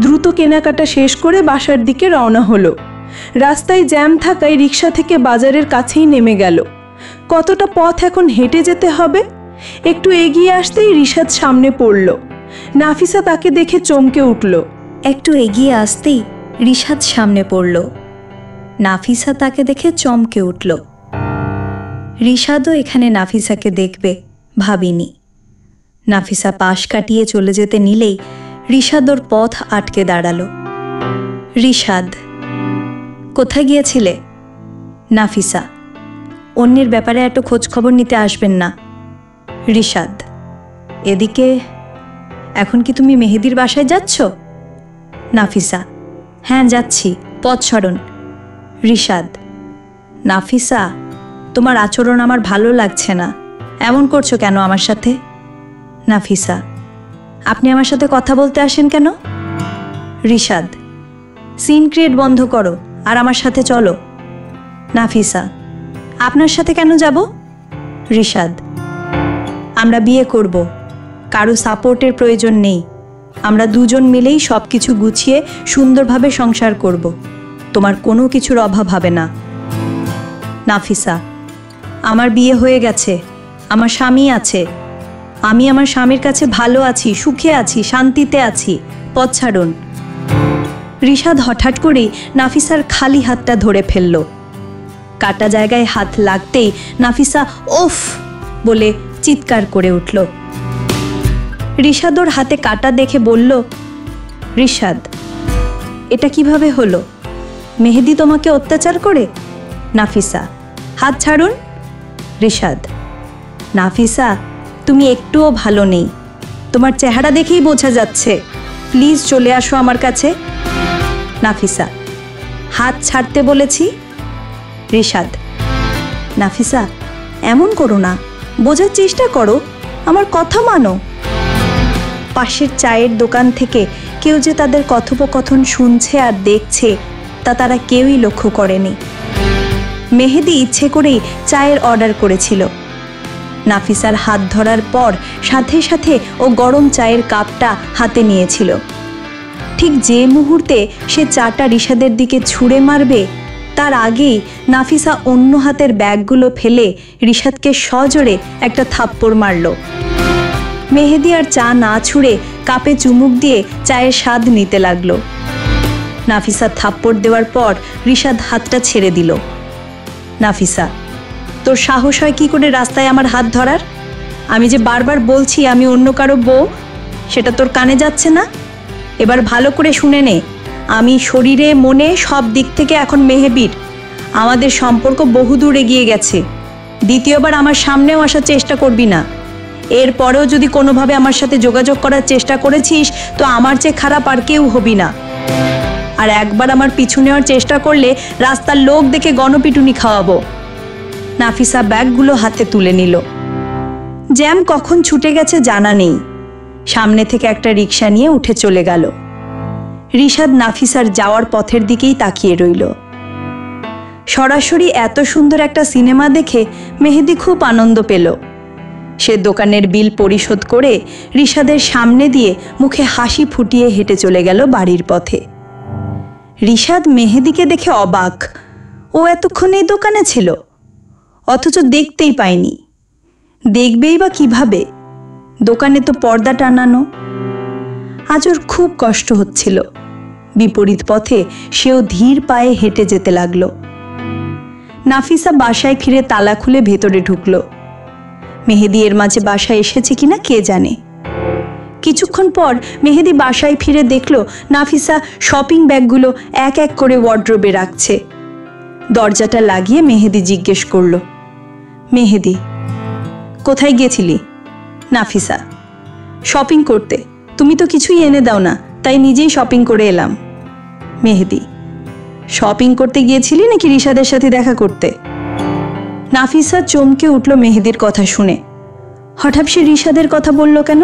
Speaker 3: দ্রুত কেনাকাটা শেষ করে বাসার দিকে রওনা হলো। রাস্তায় জ্যাম থাকায় রিকশা থেকে বাজারের কাছেই নেমে গেল। কতটা পথ এখন হেঁটে যেতে হবে? একটু এগিয়ে আসতেই রিশাদ সামনে পড়ল। নাফিসা তাকে দেখে চমকে উঠল।
Speaker 1: একটু এগিয়ে আসতেই রিশাদ সামনে পড়ল। নাফিসা তাকে দেখে চমকে উঠল। রিশাদও এখানে নাফিসাকে দেখবে ভাবিনি। নাফিসা পাশ কাটিয়ে চলে যেতে নিলেই রিশাদ ওর পথ আটকে দাঁড়ালো। রিশাদ, কোথায় গিয়েছিলে? নাফিসা, অন্যের ব্যাপারে এত খোঁজ খবর নিতে আসবেন না। রিশাদ, এদিকে এখন কি তুমি মেহেদির বাসায় যাচ্ছ? নাফিসা, হ্যাঁ যাচ্ছি, পথ সরণ। রিশাদ, নাফিসা, তোমার আচরণ আমার ভালো লাগছে না, এমন করছো কেন আমার সাথে? নাফিসা, আপনি আমার সাথে কথা বলতে আসেন কেন? রিশাদ, সিন ক্রিয়েট বন্ধ করো আর আমার সাথে চলো। নাফিসা, আপনার সাথে কেন যাব? রিশাদ, আমরা বিয়ে করব, কারো সাপোর্টের প্রয়োজন নেই। আমরা দুজন মিলেই সব কিছু গুছিয়ে সুন্দরভাবে সংসার করব, তোমার কোনো কিছুর অভাব হবে না। নাফিসা, আমার বিয়ে হয়ে গেছে, আমার স্বামী আছে, আমি আমার স্বামীর কাছে ভালো আছি, সুখে আছি, শান্তিতে আছি, পথ ছাড়ুন। রিশাদ হঠাৎ করেই নাফিসার খালি হাতটা ধরে ফেলল। কাটা জায়গায় হাত লাগতেই নাফিসা ওফ বলে চিৎকার করে উঠল। রিশাদ ওর হাতে কাটা দেখে বলল, রিশাদ, এটা কিভাবে হলো? মেহেদি তোমাকে অত্যাচার করে? নাফিসা, হাত ছাড়ুন। রিশাদ, নাফিসা, তুমি একটুও ভালো নেই, তোমার চেহারা দেখেই বোঝা যাচ্ছে, প্লিজ চলে আসো আমার কাছে। নাফিসা, হাত ছাড়তে বলেছি। রিশাদ, নাফিসা, এমন করো না, বোঝার চেষ্টা করো, আমার কথা মানো। পাশের চায়ের দোকান থেকে কেউ যে তাদের কথোপকথন শুনছে আর দেখছে তা তারা কেউই লক্ষ্য করেনি। মেহেদি ইচ্ছে করেই চায়ের অর্ডার করেছিল। নাফিসার হাত ধরার পর সাথে সাথে ও গরম চায়ের কাপটা হাতে নিয়েছিল।
Speaker 3: ঠিক যে মুহূর্তে সে চাটা রিশাদের দিকে ছুঁড়ে মারবে তার আগেই নাফিসা অন্য হাতের ব্যাগগুলো ফেলে রিশাদকে সজোরে একটা থাপ্পড় মারল। মেহেদি আর চা না ছুঁড়ে কাপে চুমুক দিয়ে চায়ের স্বাদ নিতে লাগলো। নাফিসা থাপ্পড় দেওয়ার পর রিশাদ হাতটা ছেড়ে দিল। নাফিসা, তোর সাহস হয় কি করে রাস্তায় আমার হাত ধরার? আমি যে বারবার বলছি আমি অন্য কারো বউ, সেটা তোর কানে যাচ্ছে না? এবার ভালো করে শুনে নে, আমি শরীরে মনে সব দিক থেকে এখন মেহেবীর। আমাদের সম্পর্ক বহুদূর এগিয়ে গেছে। দ্বিতীয়বার আমার সামনেও আসার চেষ্টা করবি না। এরপরেও যদি কোনোভাবে আমার সাথে যোগাযোগ করার চেষ্টা করেছিস তো আমার চেয়ে খারাপ আর কেউ হবি না। আর একবার আমার পিছু নেওয়ার চেষ্টা করলে রাস্তার লোক দেখে গণপিটুনি খাওয়াবো। নাফিসা ব্যাগগুলো হাতে তুলে নিল। জ্যাম কখন ছুটে গেছে জানা নেই। সামনে থেকে একটা রিক্সা নিয়ে উঠে চলে গেল। রিশাদ নাফিসার যাওয়ার পথের দিকেই তাকিয়ে রইল। সরাসরি এত সুন্দর একটা সিনেমা দেখে মেহেদি খুব আনন্দ পেল। সে দোকানের বিল পরিশোধ করে রিশাদের সামনে দিয়ে মুখে হাসি ফুটিয়ে হেঁটে চলে গেল বাড়ির পথে। রিশাদ মেহেদিকে দেখে অবাক। ও এতক্ষণ এই দোকানে ছিল, অথচ দেখতেই পায়নি। দেখবেই বা কিভাবে? দোকানে তো পর্দা টানানো। আজ ওর খুব কষ্ট হচ্ছিল। বিপরীত পথে সেও ধীর পায়ে হেঁটে যেতে লাগলো। নাফিসা বাসায় ফিরে তালা খুলে ভেতরে ঢুকলো। মেহেদি এর মাঝে বাসায় এসেছে কিনা কে জানে। কিছুক্ষণ পর মেহেদি বাসায় ফিরে দেখলো নাফিসা শপিং ব্যাগগুলো এক এক করে ওয়ার্ড্রোবে রাখছে। দরজাটা লাগিয়ে মেহেদি জিজ্ঞেস করলো, মেহেদি, কোথায় গিয়েছিলি? নাফিসা, শপিং করতে। তুমি তো কিছুই এনে দাও না, তাই নিজেই শপিং করে এলাম। মেহেদি, শপিং করতে গিয়েছিলি নাকি রিশাদের সাথে দেখা করতে? নাফিসা চমকে উঠল মেহেদির কথা শুনে। হঠাৎ সে রিশাদের কথা বলল কেন?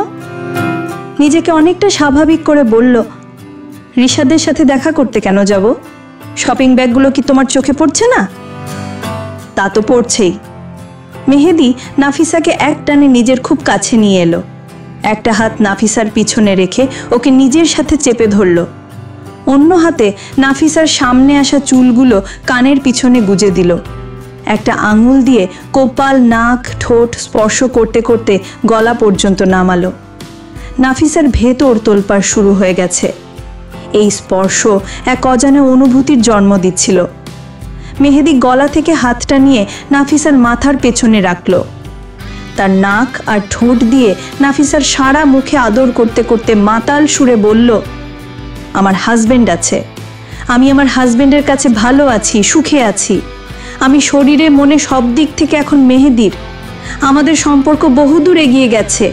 Speaker 3: নিজেকে অনেকটা স্বাভাবিক করে বলল, রিশাদের সাথে দেখা করতে কেন যাব? শপিং ব্যাগগুলো কি তোমার চোখে পড়ছে না? তা তো পড়ছেই। মেহেদি নাফিসাকে এক টানে নিজের খুব কাছে নিয়ে এলো। একটা হাত নাফিসার পিছনে রেখে ওকে নিজের সাথে চেপে ধরল। অন্য হাতে নাফিসার সামনে আসা চুলগুলো কানের পিছনে গুজে দিল। একটা আঙুল দিয়ে কপাল, নাক, ঠোঁট স্পর্শ করতে করতে গলা পর্যন্ত নামালো। নাফিসার ভেতর তোলপাড় শুরু হয়ে গেছে। এই স্পর্শ এক অজানা অনুভূতির জন্ম দিচ্ছিল। মেহেদি গলা থেকে হাতটা নিয়ে নাফিসার মাথার পেছনে রাখল। তার নাক আর ঠোঁট দিয়ে নাফিসার সারা মুখে আদর করতে করতে মাতাল সুরে বলল, আমার হাজবেন্ড আছে। আমি আমার হাজবেন্ডের কাছে ভালো আছি, সুখে আছি। আমি শরীরে মনে সব দিক থেকে এখন মেহেদির। আমাদের সম্পর্ক বহুদূর এগিয়ে গেছে।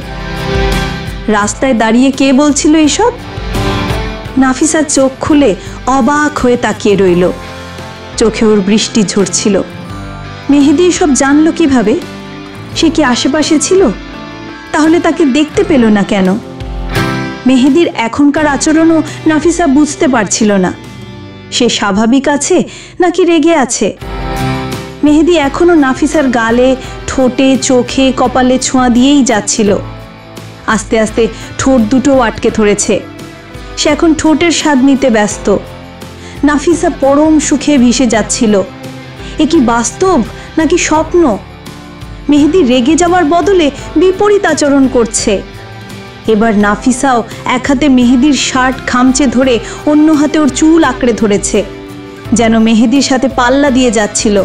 Speaker 3: রাস্তায় দাঁড়িয়ে কে বলছিল এসব? নাফিসা চোখ খুলে অবাক হয়ে তাকিয়ে রইল। চোখে ওর বৃষ্টি ঝরছিল। মেহেদি এসব জানলো কিভাবে? সে কি আশেপাশে ছিল? তাহলে তাকে দেখতে পেল না কেন? মেহেদির এখনকার আচরণও নাফিসা বুঝতে পারছিল না। সে স্বাভাবিক আছে নাকি রেগে আছে? মেহেদি এখনো নাফিসার গালে, ঠোঁটে, চোখে, কপালে ছোঁয়া দিয়েই যাচ্ছিল। আস্তে আস্তে ঠোঁট দুটো আটকে ধরেছে। সে এখন ঠোঁটের স্বাদ নিতে ব্যস্ত। নাফিসা পরম সুখে ভেসে যাচ্ছিল। এ কি বাস্তব নাকি স্বপ্ন? মেহেদি রেগে যাওয়ার বদলে বিপরীত আচরণ করছে। এবার নাফিসাও এক হাতে মেহেদির শার্ট খামচে ধরে অন্য হাতে ওর চুল আঁকড়ে ধরেছে, যেন মেহেদির সাথে পাল্লা দিয়ে যাচ্ছিল।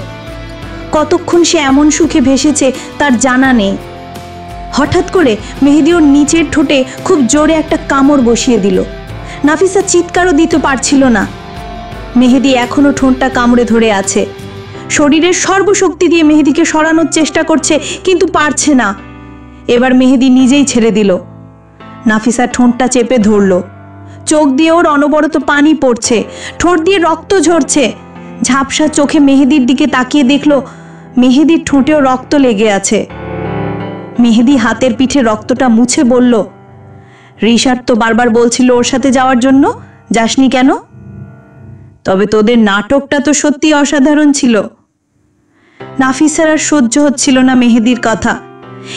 Speaker 3: কতক্ষণ সে এমন সুখে ভেসেছে তার জানা নেই। হঠাৎ করে মেহেদি ওর নিচের ঠোঁটে খুব জোরে একটা কামড় বসিয়ে দিল। নাফিসা চিৎকারও দিতে পারছিল না। মেহেদি এখনো ঠোঁটটা কামড়ে ধরে আছে। শরীরের সর্বশক্তি দিয়ে মেহেদিকে সরানোর চেষ্টা করছে, কিন্তু পারছে না। এবার মেহেদি নিজেই ছেড়ে দিল। নাফিসা ঠোঁটটা চেপে ধরল। চোখ দিয়ে ওর অনবরত পানি পড়ছে, ঠোঁট দিয়ে রক্ত ঝরছে। ঝাপসা চোখে মেহেদির দিকে তাকিয়ে দেখলো মেহেদির ঠোঁটেও রক্ত লেগে আছে। মেহেদি হাতের পিঠে রক্তটা মুছে বলল, রিশাদ তো বারবার বলছিল ওর সাথে যাওয়ার জন্য, যাসনি কেন? তবে তোদের নাটকটা তো সত্যি অসাধারণ ছিল। নাফিসার আর সহ্য হচ্ছিল না মেহেদির কথা।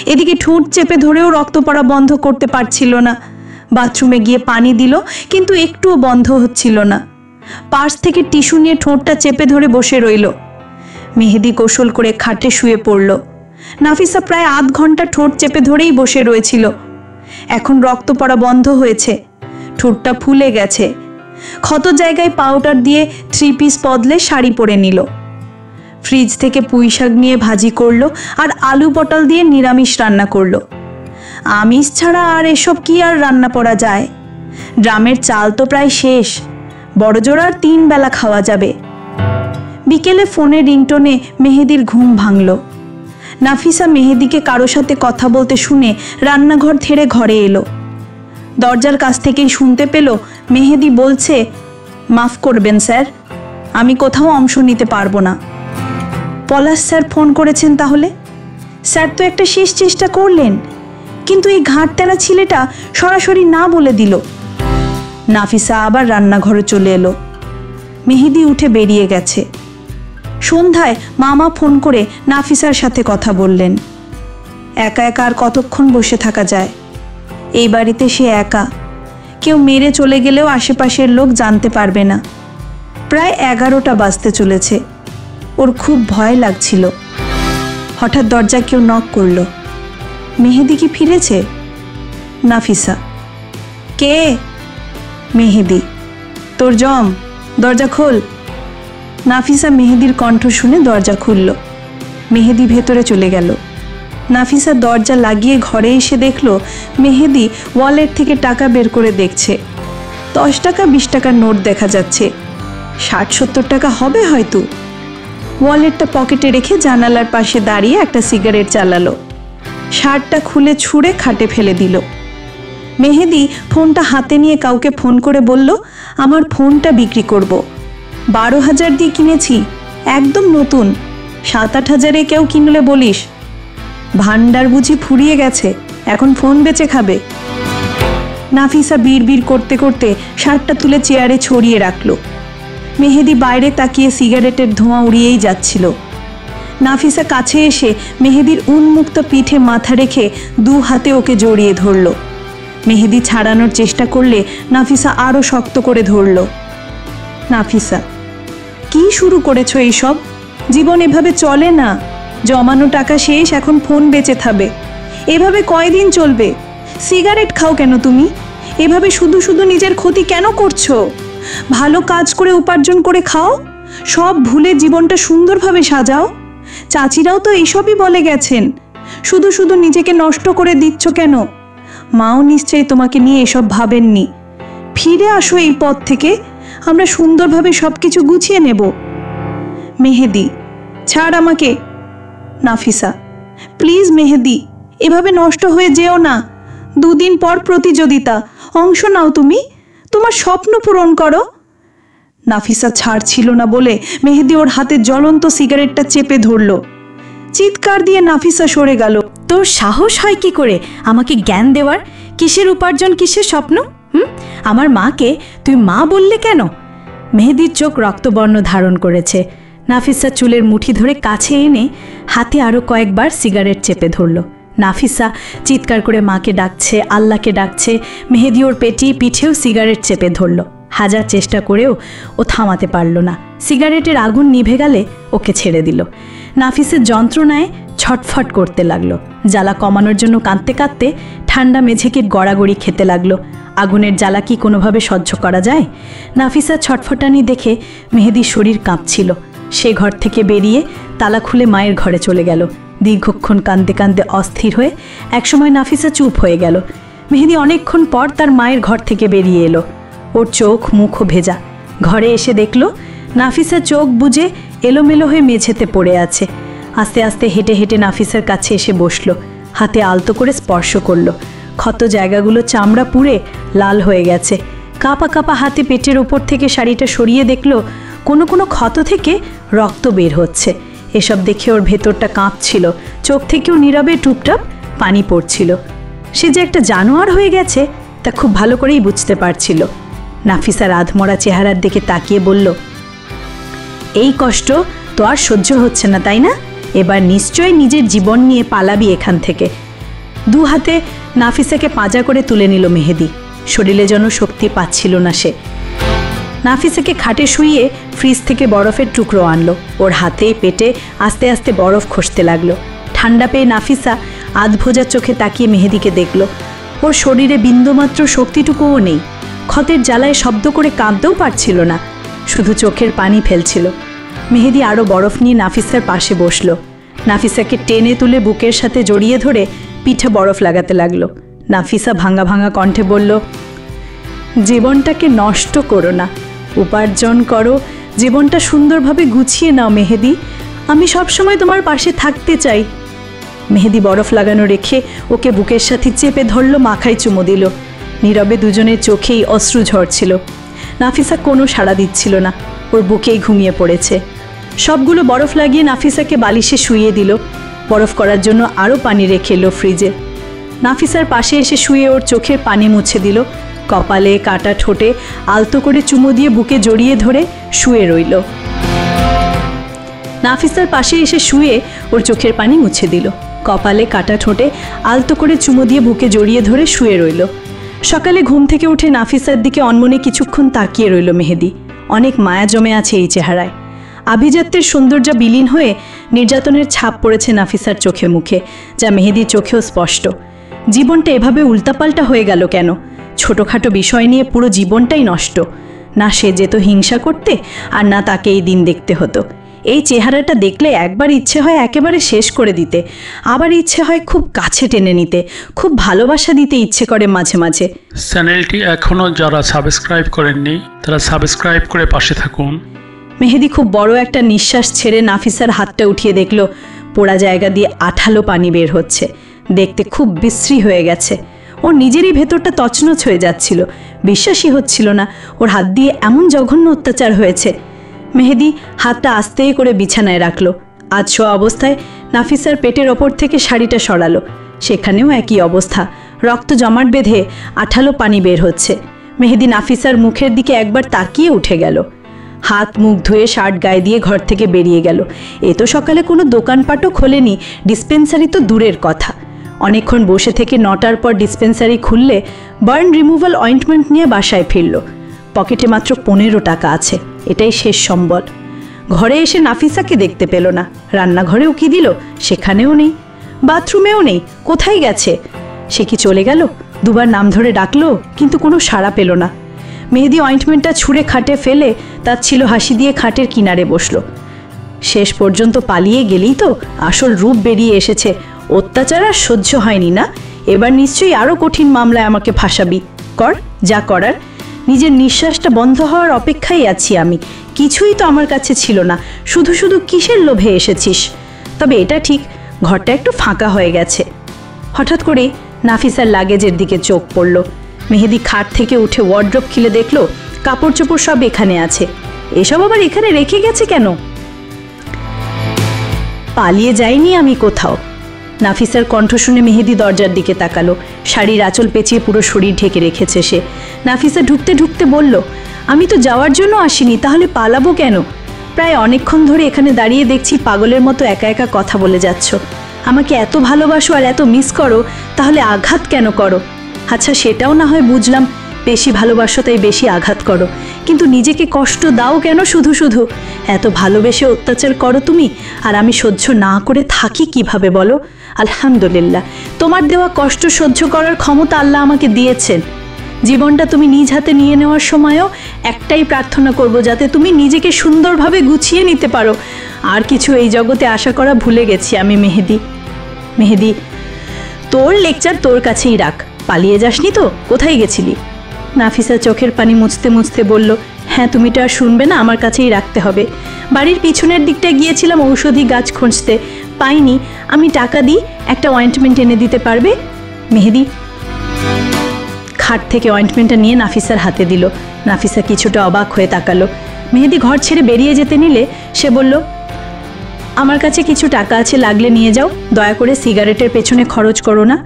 Speaker 3: এদিকে ঠোঁট চেপে ধরেও রক্ত পড়া বন্ধ করতে পারছিল না। বাথরুমে গিয়ে পানি দিল, কিন্তু একটুও বন্ধ হচ্ছিল না। পার্স থেকে টিস্যু নিয়ে ঠোঁটটা চেপে ধরে বসে রইল। মেহেদি কৌশল করে খাটে শুয়ে পড়ল। নাফিসা প্রায় আধ ঘন্টা ঠোঁট চেপে ধরেই বসে রয়েছিল। এখন রক্ত পড়া বন্ধ হয়েছে, ঠোঁটটা ফুলে গেছে। ক্ষত জায়গায় পাউডার দিয়ে 3 পিস বদলে শাড়ি পরে নিল। ফ্রিজ থেকে পুঁই শাক নিয়ে ভাজি করলো আর আলু পটল দিয়ে নিরামিষ রান্না করলো। আমিষ ছাড়া আর এসব কি আর রান্না করা যায়? ড্রামের চাল তো প্রায় শেষ, বড়জোর আর 3 বেলা খাওয়া যাবে। বিকেলে ফোনে রিংটোনে মেহেদির ঘুম ভাঙল। নাফিসা মেহেদিকে কারো সাথে কথা বলতে শুনে রান্নাঘর ছেড়ে ঘরে এলো। দরজার কাছ থেকেই শুনতে পেল মেহেদি বলছে, মাফ করবেন স্যার, আমি কোথাও অংশ নিতে পারবো না। পলাশ স্যার ফোন করেছেন তাহলে? স্যার তো একটা শেষ চেষ্টা করলেন, কিন্তু এই ঘাটতেরা ছেলেটা সরাসরি না বলে দিল। নাফিসা আবার রান্নাঘরে চলে এলো। মেহেদি উঠে বেরিয়ে গেছে। সন্ধ্যায় মামা ফোন করে নাফিসার সাথে কথা বললেন। একা একা আর কতক্ষণ বসে থাকা যায়? এই বাড়িতে সে একা, কেউ মেরে চলে গেলেও আশেপাশের লোক জানতে পারবে না। প্রায় 11টা বাজতে চলেছে। ওর খুব ভয় লাগছিল। হঠাৎ দরজা কেউ নক করলো। মেহেদি কি ফিরেছে? নাফিসা। কে? মেহেদি। তোর জম, দরজা খোল। নাফিসা মেহেদির কণ্ঠ শুনে দরজা খুলল। মেহেদি ভেতরে চলে গেল। নাফিসা দরজা লাগিয়ে ঘরে এসে দেখল মেহেদি ওয়ালেট থেকে টাকা বের করে দেখছে। 10 টাকা 20 টাকার নোট দেখা যাচ্ছে। 60-70 টাকা হবে হয়তো। ওয়ালেটটা পকেটে রেখে জানালার পাশে দাঁড়িয়ে একটা সিগারেট জ্বালালো। শার্টটা খুলে ছুঁড়ে খাটে ফেলে দিল। মেহেদি ফোনটা হাতে নিয়ে কাউকে ফোন করে বলল, আমার ফোনটা বিক্রি করব। 12,000 দিয়ে কিনেছি, একদম নতুন। 7-8 হাজারে কেউ কিনলে বলিস। ভান্ডার বুঝি ফুরিয়ে গেছে, এখন ফোন বেচে খাবে? নাফিসা বিড়বিড় করতে করতে শার্টটা তুলে চেয়ারে ছড়িয়ে রাখল। মেহেদি বাইরে তাকিয়ে সিগারেটের ধোঁয়া উড়িয়েই যাচ্ছিল। নাফিসা কাছে এসে মেহেদির উন্মুক্ত পিঠে মাথা রেখে 2 হাতে ওকে জড়িয়ে ধরল। মেহেদি ছাড়ানোর চেষ্টা করলে নাফিসা আরও শক্ত করে ধরল। নাফিসা, কি শুরু করেছো এইসব? জীবন এভাবে চলে না। জমানো টাকা শেষ, এখন ফোন বেচে খাবে। এভাবে কয়দিন চলবে? সিগারেট খাও কেন তুমি? এভাবে শুধু শুধু নিজের ক্ষতি কেন করছো? ভালো কাজ করে উপার্জন করে খাও, সব ভুলে জীবনটা সুন্দরভাবে সাজাও। চাচিরাও তো এইসবই বলে গেছেন। শুধু শুধু নিজেকে নষ্ট করে দিচ্ছ কেন? মাও নিশ্চয়ই তোমাকে নিয়ে এসব ভাবেননি। ফিরে আসো এই পথ থেকে, আমরা সুন্দরভাবে সব কিছু গুছিয়ে নেব। মেহেদি, ছাড় আমাকে। নাফিসা, প্লিজ মেহেদি, এভাবে নষ্ট হয়ে যেও না। 2 দিন পর প্রতিযোগিতা, অংশ নাও তুমি, তোমার স্বপ্ন পূরণ করো। নাফিসা ছাড়ছিল না বলে মেহেদি ওর হাতে জ্বলন্ত সিগারেটটা চেপে ধরল। চিৎকার দিয়ে নাফিসা সরে গেল।
Speaker 1: তোর সাহস হয় কি করে আমাকে জ্ঞান দেওয়ার? কিসের উপার্জন, কিসের স্বপ্ন? আমার মাকে তুই মা বললে কেন? মেহেদির চোখ রক্তবর্ণ ধারণ করেছে। নাফিসা চুলের মুঠি ধরে কাছে এনে হাতে আরও কয়েকবার সিগারেট চেপে ধরল। নাফিসা চিৎকার করে মাকে ডাকছে, আল্লাহকে ডাকছে। মেহেদি ওর পিঠেও সিগারেট চেপে ধরল। হাজার চেষ্টা করেও ও থামাতে পারল না। সিগারেটের আগুন নিভে গেলে ওকে ছেড়ে দিল। নাফিসের যন্ত্রণায় ছটফট করতে লাগলো। জ্বালা কমানোর জন্য কাঁদতে কাঁদতে ঠান্ডা মেঝেকে গড়াগড়ি খেতে লাগলো। আগুনের জ্বালা কি কোনোভাবে সহ্য করা যায়? নাফিসার ছটফটানি দেখে মেহেদির শরীর কাঁপছিল। সে ঘর থেকে বেরিয়ে তালা খুলে মায়ের ঘরে চলে গেল। দীর্ঘক্ষণ কাঁদতে কাঁদতে অস্থির হয়ে একসময় নাফিসা চুপ হয়ে গেল। মেহেদি অনেকক্ষণ পর তার মায়ের ঘর থেকে বেরিয়ে এলো। ওর চোখ মুখও ভেজা। ঘরে এসে দেখল নাফিসা চোখ বুজে এলোমেলো হয়ে মেঝেতে পড়ে আছে। আস্তে আস্তে হেঁটে হেঁটে নাফিসার কাছে এসে বসলো। হাতে আলতো করে স্পর্শ করলো। ক্ষত জায়গাগুলো চামড়া পুড়ে লাল হয়ে গেছে। কাঁপা কাঁপা হাতে পেটের ওপর থেকে শাড়িটা সরিয়ে দেখলো কোনো কোনো ক্ষত থেকে রক্ত বের হচ্ছে। এসব দেখে ওর ভেতরটা কাঁপছিল। চোখ থেকেও নীরবে টুপটাপ পানি পড়ছিল। সে যে একটা জানোয়ার হয়ে গেছে তা খুব ভালো করেই বুঝতে পারছিল। নাফিসার আধমরা চেহারার দিকে তাকিয়ে বলল, এই কষ্ট তো আর সহ্য হচ্ছে না, তাই না? এবার নিশ্চয়ই নিজের জীবন নিয়ে পালাবি এখান থেকে। 2 হাতে নাফিসাকে পাঁজা করে তুলে নিল মেহেদি।
Speaker 3: শরীরে যেন শক্তি পাচ্ছিল না সে। নাফিসাকে খাটে শুইয়ে ফ্রিজ থেকে বরফের টুকরো আনলো। ওর হাতে পেটে আস্তে আস্তে বরফ খসতে লাগলো। ঠান্ডা পেয়ে নাফিসা আধভোজা চোখে তাকিয়ে মেহেদিকে দেখল। ওর শরীরে বিন্দুমাত্র শক্তিটুকুও নেই। ক্ষতের জ্বালায় শব্দ করে কাঁদতেও পারছিল না, শুধু চোখের পানি ফেলছিল। মেহেদি আরও বরফ নিয়ে নাফিসার পাশে বসলো। নাফিসাকে টেনে তুলে বুকের সাথে জড়িয়ে ধরে পিঠে বরফ লাগাতে লাগলো। নাফিসা ভাঙা ভাঙা কণ্ঠে বলল, জীবনটাকে নষ্ট করো না, উপার্জন করো, জীবনটা সুন্দরভাবে গুছিয়ে নাও মেহেদি। আমি সবসময় তোমার পাশে থাকতে চাই। মেহেদি বরফ লাগানো রেখে ওকে বুকের সাথে চেপে ধরল, মাথায় চুমু দিল। নীরবে দুজনের চোখেই অশ্রু ঝরছিল। নাফিসা কোনো সাড়া দিচ্ছিল না, ওর বুকেই ঘুমিয়ে পড়েছে। সবগুলো বরফ লাগিয়ে নাফিসাকে বালিশে শুইয়ে দিল। বরফ করার জন্য আরও পানি রেখে এলো ফ্রিজে। নাফিসার পাশে এসে শুয়ে ওর চোখের পানি মুছে দিল। কপালে কাটা ঠোঁটে আলতো করে চুমু দিয়ে বুকে জড়িয়ে ধরে শুয়ে রইল। নাফিসার পাশে এসে শুয়ে ওর চোখের পানি মুছে দিল। কপালে কাটা ঠোঁটে আলতো করে চুমু দিয়ে বুকে জড়িয়ে ধরে শুয়ে রইল। সকালে ঘুম থেকে উঠে নাফিসার দিকে অনমনে কিছুক্ষণ তাকিয়ে রইল মেহেদি। অনেক মায়া জমে আছে এই চেহারায়। আভিজাত্যের সৌন্দর্য বিলীন হয়ে নির্যাতনের ছাপ পড়েছে নাফিসার চোখে মুখে, যা মেহেদির চোখেও স্পষ্ট। জীবনটা এভাবে উল্টাপাল্টা হয়ে গেল কেন? ছোটোখাটো বিষয় নিয়ে পুরো জীবনটাই নষ্ট। না সে যেত হিংসা করতে, আর না তাকে এই দিন দেখতে হতো। এই চেহারাটা দেখলে একবার ইচ্ছে হয় একেবারে শেষ করে দিতে, আবার ইচ্ছে হয় খুব কাছে টেনে নিতে, খুব ভালোবাসা দিতে ইচ্ছে করে মাঝে মাঝে।
Speaker 2: চ্যানেলটি এখনও যারা সাবস্ক্রাইব করেননি তারা সাবস্ক্রাইব করে পাশে থাকুন।
Speaker 3: মেহেদি খুব বড় একটা নিঃশ্বাস ছেড়ে নাফিসার হাতটা উঠিয়ে দেখল পোড়া জায়গা দিয়ে আঠালো পানি বের হচ্ছে। দেখতে খুব বিশ্রী হয়ে গেছে। ওর নিজেরই ভেতরটা তছনছ হয়ে যাচ্ছিল। বিশ্বাসই হচ্ছিল না ওর হাত দিয়ে এমন জঘন্য অত্যাচার হয়েছে। মেহেদি হাতটা আস্তে করে বিছানায় রাখলো। আজ শোয়া অবস্থায় নাফিসার পেটের ওপর থেকে শাড়িটা সরালো। সেখানেও একই অবস্থা, রক্ত জমাট বেঁধে আঠালো পানি বের হচ্ছে। মেহেদি নাফিসার মুখের দিকে একবার তাকিয়ে উঠে গেল। হাত মুখ ধুয়ে শার্ট গায়ে দিয়ে ঘর থেকে বেরিয়ে গেল। এ তো সকালে কোনো দোকানপাটও খোলেনি, ডিসপেন্সারি তো দূরের কথা। অনেকক্ষণ বসে থেকে 9টার পর ডিসপেন্সারি খুললে বার্ন রিমুভাল অয়েন্টমেন্ট নিয়ে বাসায় ফিরল। পকেটে মাত্র 15 টাকা আছে, এটাই শেষ সম্বল। ঘরে এসে নাফিসাকে দেখতে পেল না। রান্নাঘরেও কি দিল, সেখানেও নেই। বাথরুমেও নেই, কোথায় গেছে? সে কি চলে গেল? দুবার নাম ধরে ডাকলো, কিন্তু কোনো সাড়া পেল না। মেহেদি অয়েন্টমেন্টটা ছুঁড়ে খাটে ফেলে তার ছিল হাসি দিয়ে খাটের কিনারে বসলো। শেষ পর্যন্ত পালিয়ে গেলেই তো আসল রূপ বেরিয়ে এসেছে। অত্যাচার আর সহ্য হয়নি না? এবার নিশ্চয়ই আরও কঠিন মামলায় আমাকে ফাঁসাবি। কর যা করার। নিজের নিঃশ্বাসটা বন্ধ হওয়ার অপেক্ষায় আছি আমি। কিছুই তো আমার কাছে ছিল না, শুধু শুধু কিসের লোভে এসেছিস? তবে এটা ঠিক, ঘরটা একটু ফাঁকা হয়ে গেছে। হঠাৎ করেই নাফিসার লাগেজের দিকে চোখ পড়ল। মেহেদি খাট থেকে উঠে ওয়ার্ড্রোব খুলে দেখল কাপড় চোপড় সব এখানে আছে। এসব আবার এখানে রেখে গেছে কেন? পালিয়ে যাইনি আমি কোথাও। নাফিসার কণ্ঠ শুনে মেহেদি দরজার দিকে তাকালো। শাড়ির আঁচল পেঁচিয়ে পুরো শরীর ঢেকে রেখেছে সে। নাফিসা ঢুকতে ঢুকতে বলল, আমি তো যাওয়ার জন্য আসিনি, তাহলে পালাবো কেন? প্রায় অনেকক্ষণ ধরে এখানে দাঁড়িয়ে দেখছি পাগলের মতো একা একা কথা বলে যাচ্ছ। আমাকে এত ভালোবাসো আর এত মিস করো, তাহলে আঘাত কেন করো? আচ্ছা সেটাও না হয় বুঝলাম, বেশি ভালোবাসো তাই বেশি আঘাত করো, কিন্তু নিজেকে কষ্ট দাও কেন শুধু শুধু? এত ভালোবেসে অত্যাচার করো তুমি, আর আমি সহ্য না করে থাকি কিভাবে বলো? আলহামদুলিল্লাহ, তোমার দেওয়া কষ্ট সহ্য করার ক্ষমতা আল্লাহ আমাকে দিয়েছেন। জীবনটা তুমি নিজ হাতে নিয়ে নেওয়ার সময়ও একটাই প্রার্থনা করব, যাতে তুমি নিজেকে সুন্দরভাবে গুছিয়ে নিতে পারো। আর কিছু এই জগতে আশা করা ভুলে গেছি আমি মেহেদি। মেহেদি, তোর লেকচার তোর কাছেই রাখ। পালিয়ে যাসনি তো? কোথায় গেছিলি? নাফিসা চোখের পানি মুছতে মুছতে বলল, হ্যাঁ তুমি তো আর শুনবে না, আমার কাছেই রাখতে হবে। বাড়ির পিছনের দিকটা গিয়েছিলাম ঔষধি গাছ খুঁজতে, পাইনি। আমি টাকা দিই, একটা অয়েন্টমেন্ট এনে দিতে পারবে? মেহেদি খাট থেকে অয়েন্টমেন্টটা নিয়ে নাফিসার হাতে দিল। নাফিসা কিছুটা অবাক হয়ে তাকালো। মেহেদি ঘর ছেড়ে বেরিয়ে যেতে নিলে সে বলল, আমার কাছে কিছু টাকা আছে, লাগলে নিয়ে যাও, দয়া করে সিগারেটের পেছনে খরচ করো না।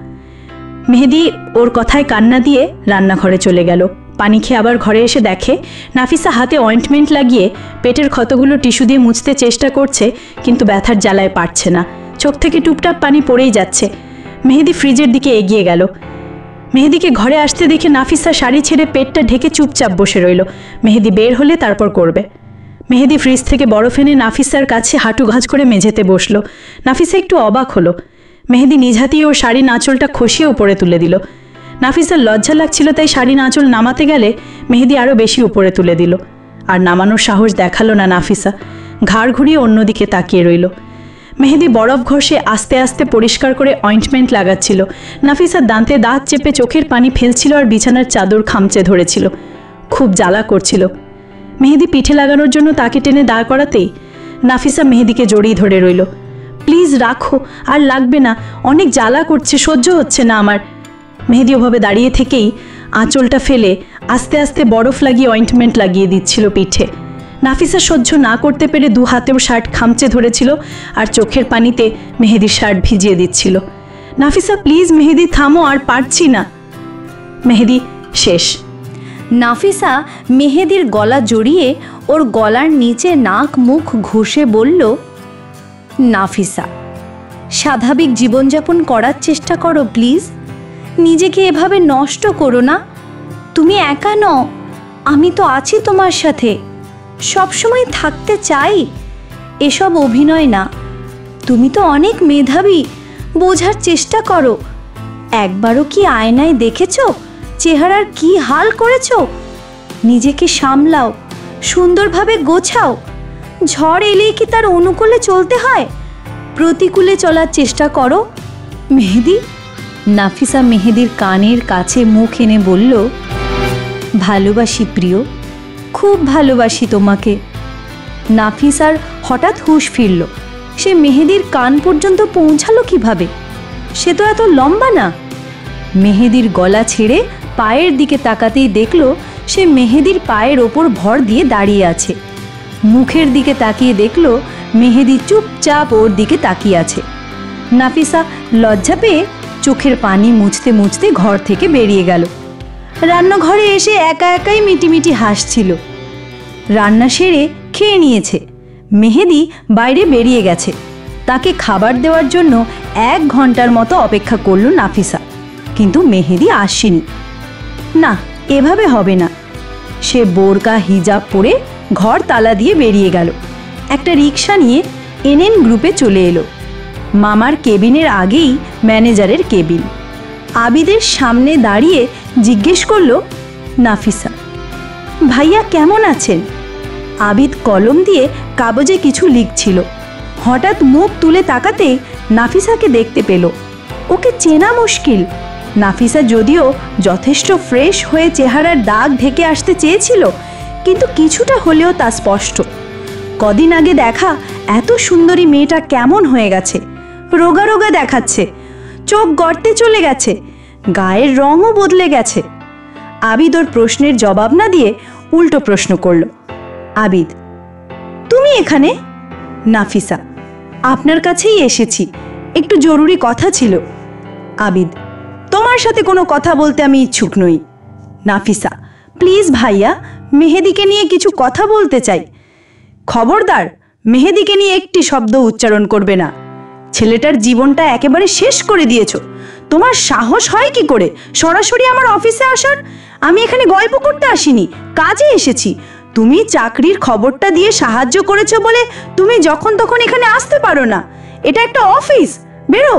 Speaker 3: মেহেদি ওর কথায় কান্না দিয়ে রান্নাঘরে চলে গেল। পানি খেয়ে আবার ঘরে এসে দেখে নাফিসা হাতে অয়েন্টমেন্ট লাগিয়ে পেটের ক্ষতগুলো টিস্যু দিয়ে মুছতে চেষ্টা করছে, কিন্তু ব্যথার জ্বালায় পারছে না। চোখ থেকে টুপটাপ পানি পড়েই যাচ্ছে। মেহেদি ফ্রিজের দিকে এগিয়ে গেল। মেহেদিকে ঘরে আসতে দেখে নাফিসা শাড়ি ছেড়ে পেটটা ঢেকে চুপচাপ বসে রইল। মেহেদি বের হলে তারপর করবে। মেহেদি ফ্রিজ থেকে বরফ এনে নাফিসার কাছে হাঁটু ঘাঁজ করে মেঝেতে বসলো। নাফিসা একটু অবাক হলো। মেহেদি নিজ হাতেই ওর শাড়ির আঁচলটা খসিয়ে উপরে তুলে দিল। নাফিসার লজ্জা লাগছিল, তাই শাড়ির আঁচল নামাতে গেলে মেহেদি আরও বেশি উপরে তুলে দিল। আর নামানোর সাহস দেখালো না নাফিসা, ঘাড় ঘুরিয়ে অন্যদিকে তাকিয়ে রইল। মেহেদি বরফ ঘষে আস্তে আস্তে পরিষ্কার করে অয়েন্টমেন্ট লাগাচ্ছিল। নাফিসা দাঁতে দাঁত চেপে চোখের পানি ফেলছিল আর বিছানার চাদর খামচে ধরেছিল। খুব জ্বালা করছিল। মেহেদি পিঠে লাগানোর জন্য তাকে টেনে দাঁড় করাতেই নাফিসা মেহেদিকে জড়িয়ে ধরে রইল। প্লিজ রাখো, আর লাগবে না, অনেক জ্বালা করছে, সহ্য হচ্ছে না আমার। মেহেদি ওভাবে দাঁড়িয়ে থেকেই আঁচলটা ফেলে আস্তে আস্তে বরফ লাগিয়ে অয়েন্টমেন্ট লাগিয়ে দিচ্ছিল পিঠে। নাফিসা সহ্য না করতে পেরে দু হাতেও শার্ট খামচে ধরেছিল আর চোখের পানিতে মেহেদির শার্ট ভিজিয়ে দিচ্ছিল। নাফিসা প্লিজ মেহেদি থামো, আর পারছি না। মেহেদি শেষ।
Speaker 1: নাফিসা মেহেদির গলা জড়িয়ে ওর গলার নিচে নাক মুখ ঘষে বলল, নাফিসা, স্বাভাবিক জীবনযাপন করার চেষ্টা করো প্লিজ। নিজেকে এভাবে নষ্ট করো না। তুমি একা নও, আমি তো আছি তোমার সাথে, সবসময় থাকতে চাই। এসব অভিনয় না, তুমি তো অনেক মেধাবী, বোঝার চেষ্টা করো। একবারও কি আয়নায় দেখেছো চেহারার কি হাল করেছো? নিজেকে সামলাও, সুন্দরভাবে গোছাও। ঝড় এলেই কি তার অনুকূলে চলতে হয়? প্রতিকূলে চলার চেষ্টা করো মেহেদি। নাফিসা মেহেদির কানের কাছে মুখ এনে বলল, ভালোবাসি প্রিয়, খুব ভালোবাসি তোমাকে। নাফিসার হঠাৎ হুঁশ ফিরল। সে মেহেদির কান পর্যন্ত পৌঁছালো কিভাবে? সে তো এত লম্বা না। মেহেদির গলা ছেড়ে পায়ের দিকে তাকাতেই দেখল সে মেহেদির পায়ের ওপর ভর দিয়ে দাঁড়িয়ে আছে। মুখের দিকে তাকিয়ে দেখল মেহেদি চুপচাপ ওর দিকে তাকিয়ে আছে। নাফিসা লজ্জা পেয়ে চোখের পানি মুছতে মুছতে ঘর থেকে বেরিয়ে গেল। রান্নাঘরে এসে একা একাই মিটিমিটি হাসছিল। রান্না সেরে খেয়ে নিয়েছে। মেহেদি বাইরে বেরিয়ে গেছে। তাকে খাবার দেওয়ার জন্য 1 ঘন্টার মতো অপেক্ষা করল নাফিসা, কিন্তু মেহেদি আসেনি। না, এভাবে হবে না। সে বোরকা হিজাব পরে ঘর তালা দিয়ে বেরিয়ে গেল। একটা রিক্সা নিয়ে এনএন গ্রুপে চলে এলো। মামার কেবিনের আগেই ম্যানেজারের কেবিন। আবিদের সামনে দাঁড়িয়ে জিজ্ঞেস করলো, নাফিসা ভাইয়া কেমন আছেন? আবিদ কলম দিয়ে কাগজে কিছু লিখছিল। হঠাৎ মুখ তুলে তাকাতে নাফিসাকে দেখতে পেল। ওকে চেনা মুশকিল। নাফিসা যদিও যথেষ্ট ফ্রেশ হয়ে চেহারার দাগ ঢেকে আসতে চেয়েছিল, কিন্তু কিছুটা হলেও তা স্পষ্ট। কদিন আগে দেখা এত সুন্দরী মেয়েটা কেমন হয়ে গেছে, রোগা রোগা দেখাচ্ছে, চোখ গর্তে চলে গেছে, গায়ের রঙও বদলে গেছে। আবিদ ওর প্রশ্নের জবাব না দিয়ে উল্টো প্রশ্ন করল, আবিদ তুমি এখানে? নাফিসা আপনার কাছেই এসেছি, একটু জরুরি কথা ছিল। আবিদ তোমার সাথে কোনো কথা বলতে আমি ইচ্ছুক নই। নাফিসা প্লিজ ভাইয়া, মেহেদিকে নিয়ে কিছু কথা বলতে চাই। খবরদার, মেহেদিকে নিয়ে একটি শব্দ উচ্চারণ করবে না। ছেলেটার জীবনটা একেবারে শেষ করে দিয়েছো। তোমার সাহস হয় কি করে সরাসরি আমার অফিসে আসার? আমি এখানে গল্প করতে আসিনি, কাজে এসেছি। তুমি চাকরির খবরটা দিয়ে সাহায্য করেছো বলে তুমি যখন তখন এখানে আসতে পারো না। এটা একটা অফিস, বেরো।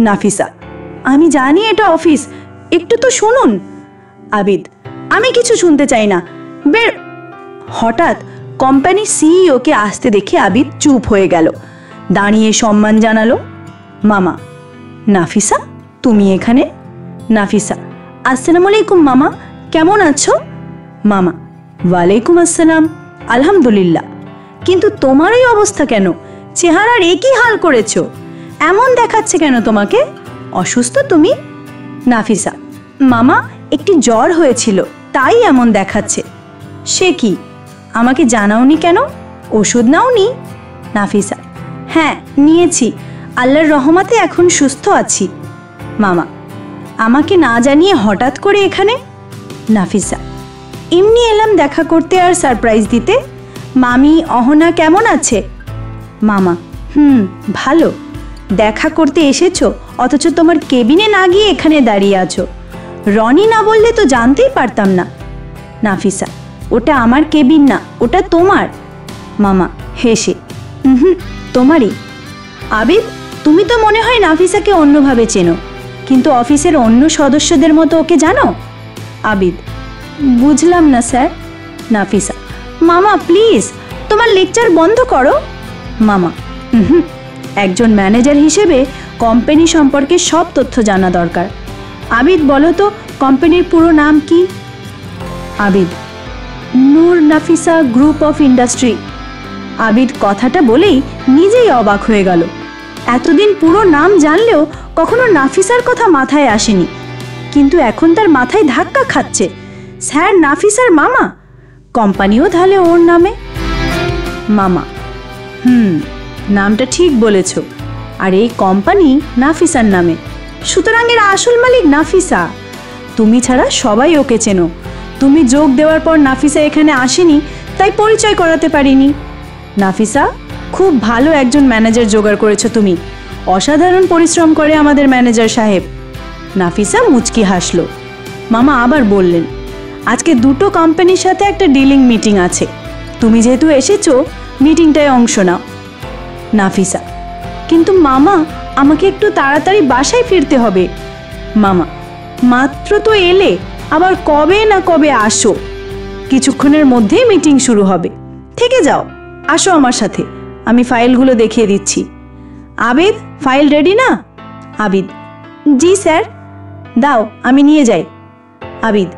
Speaker 1: নাফিসা আমি জানি এটা অফিস, একটু তো শুনুন। আবিদ আমি কিছু শুনতে চাই না, বের। হঠাৎ কোম্পানির সিইওকে আসতে দেখে আবিদ চুপ হয়ে গেল। দাঁড়িয়ে সম্মান জানালো, মামা। নাফিসা তুমি এখানে? নাফিসা আসসালামু আলাইকুম মামা, কেমন আছো? মামা ওয়ালাইকুম আসসালাম, আলহামদুলিল্লাহ। কিন্তু তোমার এই অবস্থা কেন? চেহারার একই হাল করেছো, এমন দেখাচ্ছে কেন তোমাকে? অসুস্থ তুমি? নাফিসা মামা একটি জ্বর হয়েছিল, তাই এমন দেখাচ্ছে। সে কি, আমাকে জানাওনি কেন? ওষুধ নাওনি? নাফিসা হ্যাঁ নিয়েছি, আল্লাহর রহমতে এখন সুস্থ আছি। মামা আমাকে না জানিয়ে হঠাৎ করে এখানে? নাফিসা এমনি এলাম দেখা করতে আর সারপ্রাইজ দিতে। মামি অহনা কেমন আছে? মামা ভালো। দেখা করতে এসেছো অথচ তোমার কেবিনে না গিয়ে এখানে দাঁড়িয়ে আছো।
Speaker 3: রনি না বললে তো জানতেই পারতাম না। নাফিসা, ওটা আমার কেবিন না, ওটা তোমার। মামা হেসে, তোমারই। আবিদ, তুমি তো মনে হয় নাফিসাকে অন্যভাবে চেনো, কিন্তু অফিসের অন্য সদস্যদের মতো ওকে জানো? আবিদ, বুঝলাম না স্যার। নাফিসা, মামা প্লিজ, তোমার লেকচার বন্ধ করো। মামা, একজন ম্যানেজার হিসেবে কোম্পানি সম্পর্কে সব তথ্য জানা দরকার। আবিদ, বলো তো কোম্পানির পুরো নাম কি? Abid, Noor Nafisa group of industry. Abid কথাটা বলেই নিজেই অবাক হয়ে গেল। এতদিন পুরো নাম জানলেও কখনো নাফিসার কথা মাথায় আসেনি, কিন্তু এখন তার মাথায় ধাক্কা খাচ্ছে। স্যার নাফিসার মামা, কোম্পানিও তাহলে ওর নামে। মামা, নামটা ঠিক বলেছ, আর এই কোম্পানি নাফিসার নামে, সুতরাং এর আসল মালিক নাফিসা। তুমি ছাড়া সবাই ওকে চেনো। তুমি যোগ দেওয়ার পর নাফিসা এখানে আসেনি, তাই পরিচয় করাতে পারিনি। নাফিসা, খুব ভালো একজন ম্যানেজার জোগাড় করেছো তুমি। অসাধারণ পরিশ্রম করে আমাদের ম্যানেজার সাহেব। নাফিসা মুচকি হাসলো। মামা আবার বললেন, আজকে দুটো কোম্পানির সাথে একটা ডিলিং মিটিং আছে, তুমি যেহেতু এসেছো মিটিংটায় অংশ নাও। নাফিসা, কিন্তু মামা, আমাকে একটু তাড়াতাড়ি বাসায় ফিরতে হবে। মামা, মাত্র তো এলে, আবার কবে না কবে আসো। কিছুক্ষণের মধ্যেই মিটিং শুরু হবে, থেকে যাও, আসো আমার সাথে, আমি ফাইলগুলো দেখিয়ে দিচ্ছি। আবিদ, ফাইল রেডি না? আবিদ, জি স্যার। দাও, আমি নিয়ে যাই। আবিদ,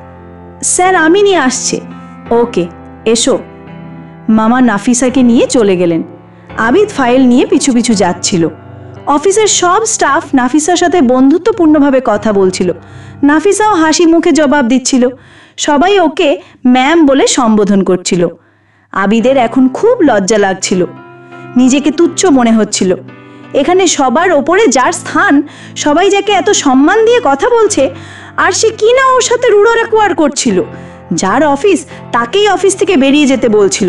Speaker 3: স্যার আমি নিয়ে আসছে। ওকে, এসো। মামা নাফিসাকে নিয়ে চলে গেলেন। আবিদ ফাইল নিয়ে পিছু পিছু যাচ্ছিল। অফিসের সব স্টাফ নাফিসার সাথে বন্ধুত্বপূর্ণভাবে কথা বলছিল। নাফিসাও হাসি মুখে জবাব দিচ্ছিল। সবাই ওকে ম্যাম বলে সম্বোধন করছিল। আবিদের এখন খুব লজ্জা লাগছিল, নিজেকে তুচ্ছ মনে হচ্ছিল। এখানে সবার ওপরে যার স্থান, সবাই যাকে এত সম্মান দিয়ে কথা বলছে, আর সে কি না ওর সাথে রূঢ় ব্যবহার করছিল। যার অফিস, তাকেই অফিস থেকে বেরিয়ে যেতে বলছিল।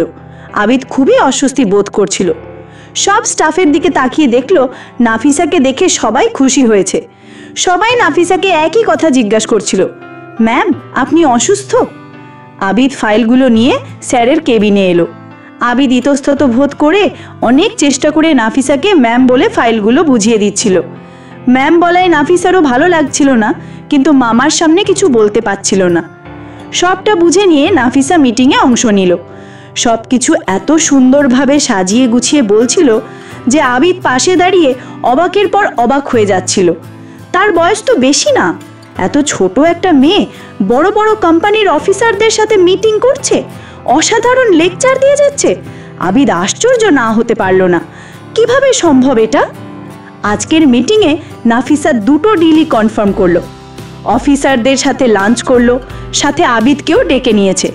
Speaker 3: আবিদ খুবই অস্বস্তি বোধ করছিল। সব স্টাফের দিকে তাকিয়ে দেখলো নাফিসাকে দেখে সবাই খুশি হয়েছে। সবাই নাফিসাকে একই কথা জিজ্ঞাসা করছিল, ম্যাম আপনি অসুস্থ? আবিদ ফাইলগুলো নিয়ে স্যারের কেবিনে এলো। আবিদ ইতস্তত বোধ করে অনেক চেষ্টা করে নাফিসাকে ম্যাম বলে ফাইলগুলো বুঝিয়ে দিচ্ছিল। ম্যাম বলায় নাফিসারও ভালো লাগছিল না, কিন্তু মামার সামনে কিছু বলতে পারছিল না। সবটা বুঝে নিয়ে নাফিসা মিটিংয়ে অংশ নিল। সব কিছু এত সুন্দরভাবে সাজিয়ে গুছিয়ে বলছিল যে আবিদ পাশে দাঁড়িয়ে অবাকের পর অবাক হয়ে যাচ্ছিল। তার বয়স তো বেশি না, এত ছোট একটা মেয়ে বড় বড় কোম্পানির অফিসারদের সাথে মিটিং করছে, অসাধারণ লেকচার দিয়ে যাচ্ছে। আবিদ আশ্চর্য না হতে পারল না, কিভাবে সম্ভব এটা? আজকের মিটিংয়ে নাফিসা দুটো ডিলই কনফার্ম করলো। অফিসারদের সাথে লাঞ্চ করলো, সাথে আবিদকেও ডেকে নিয়েছে।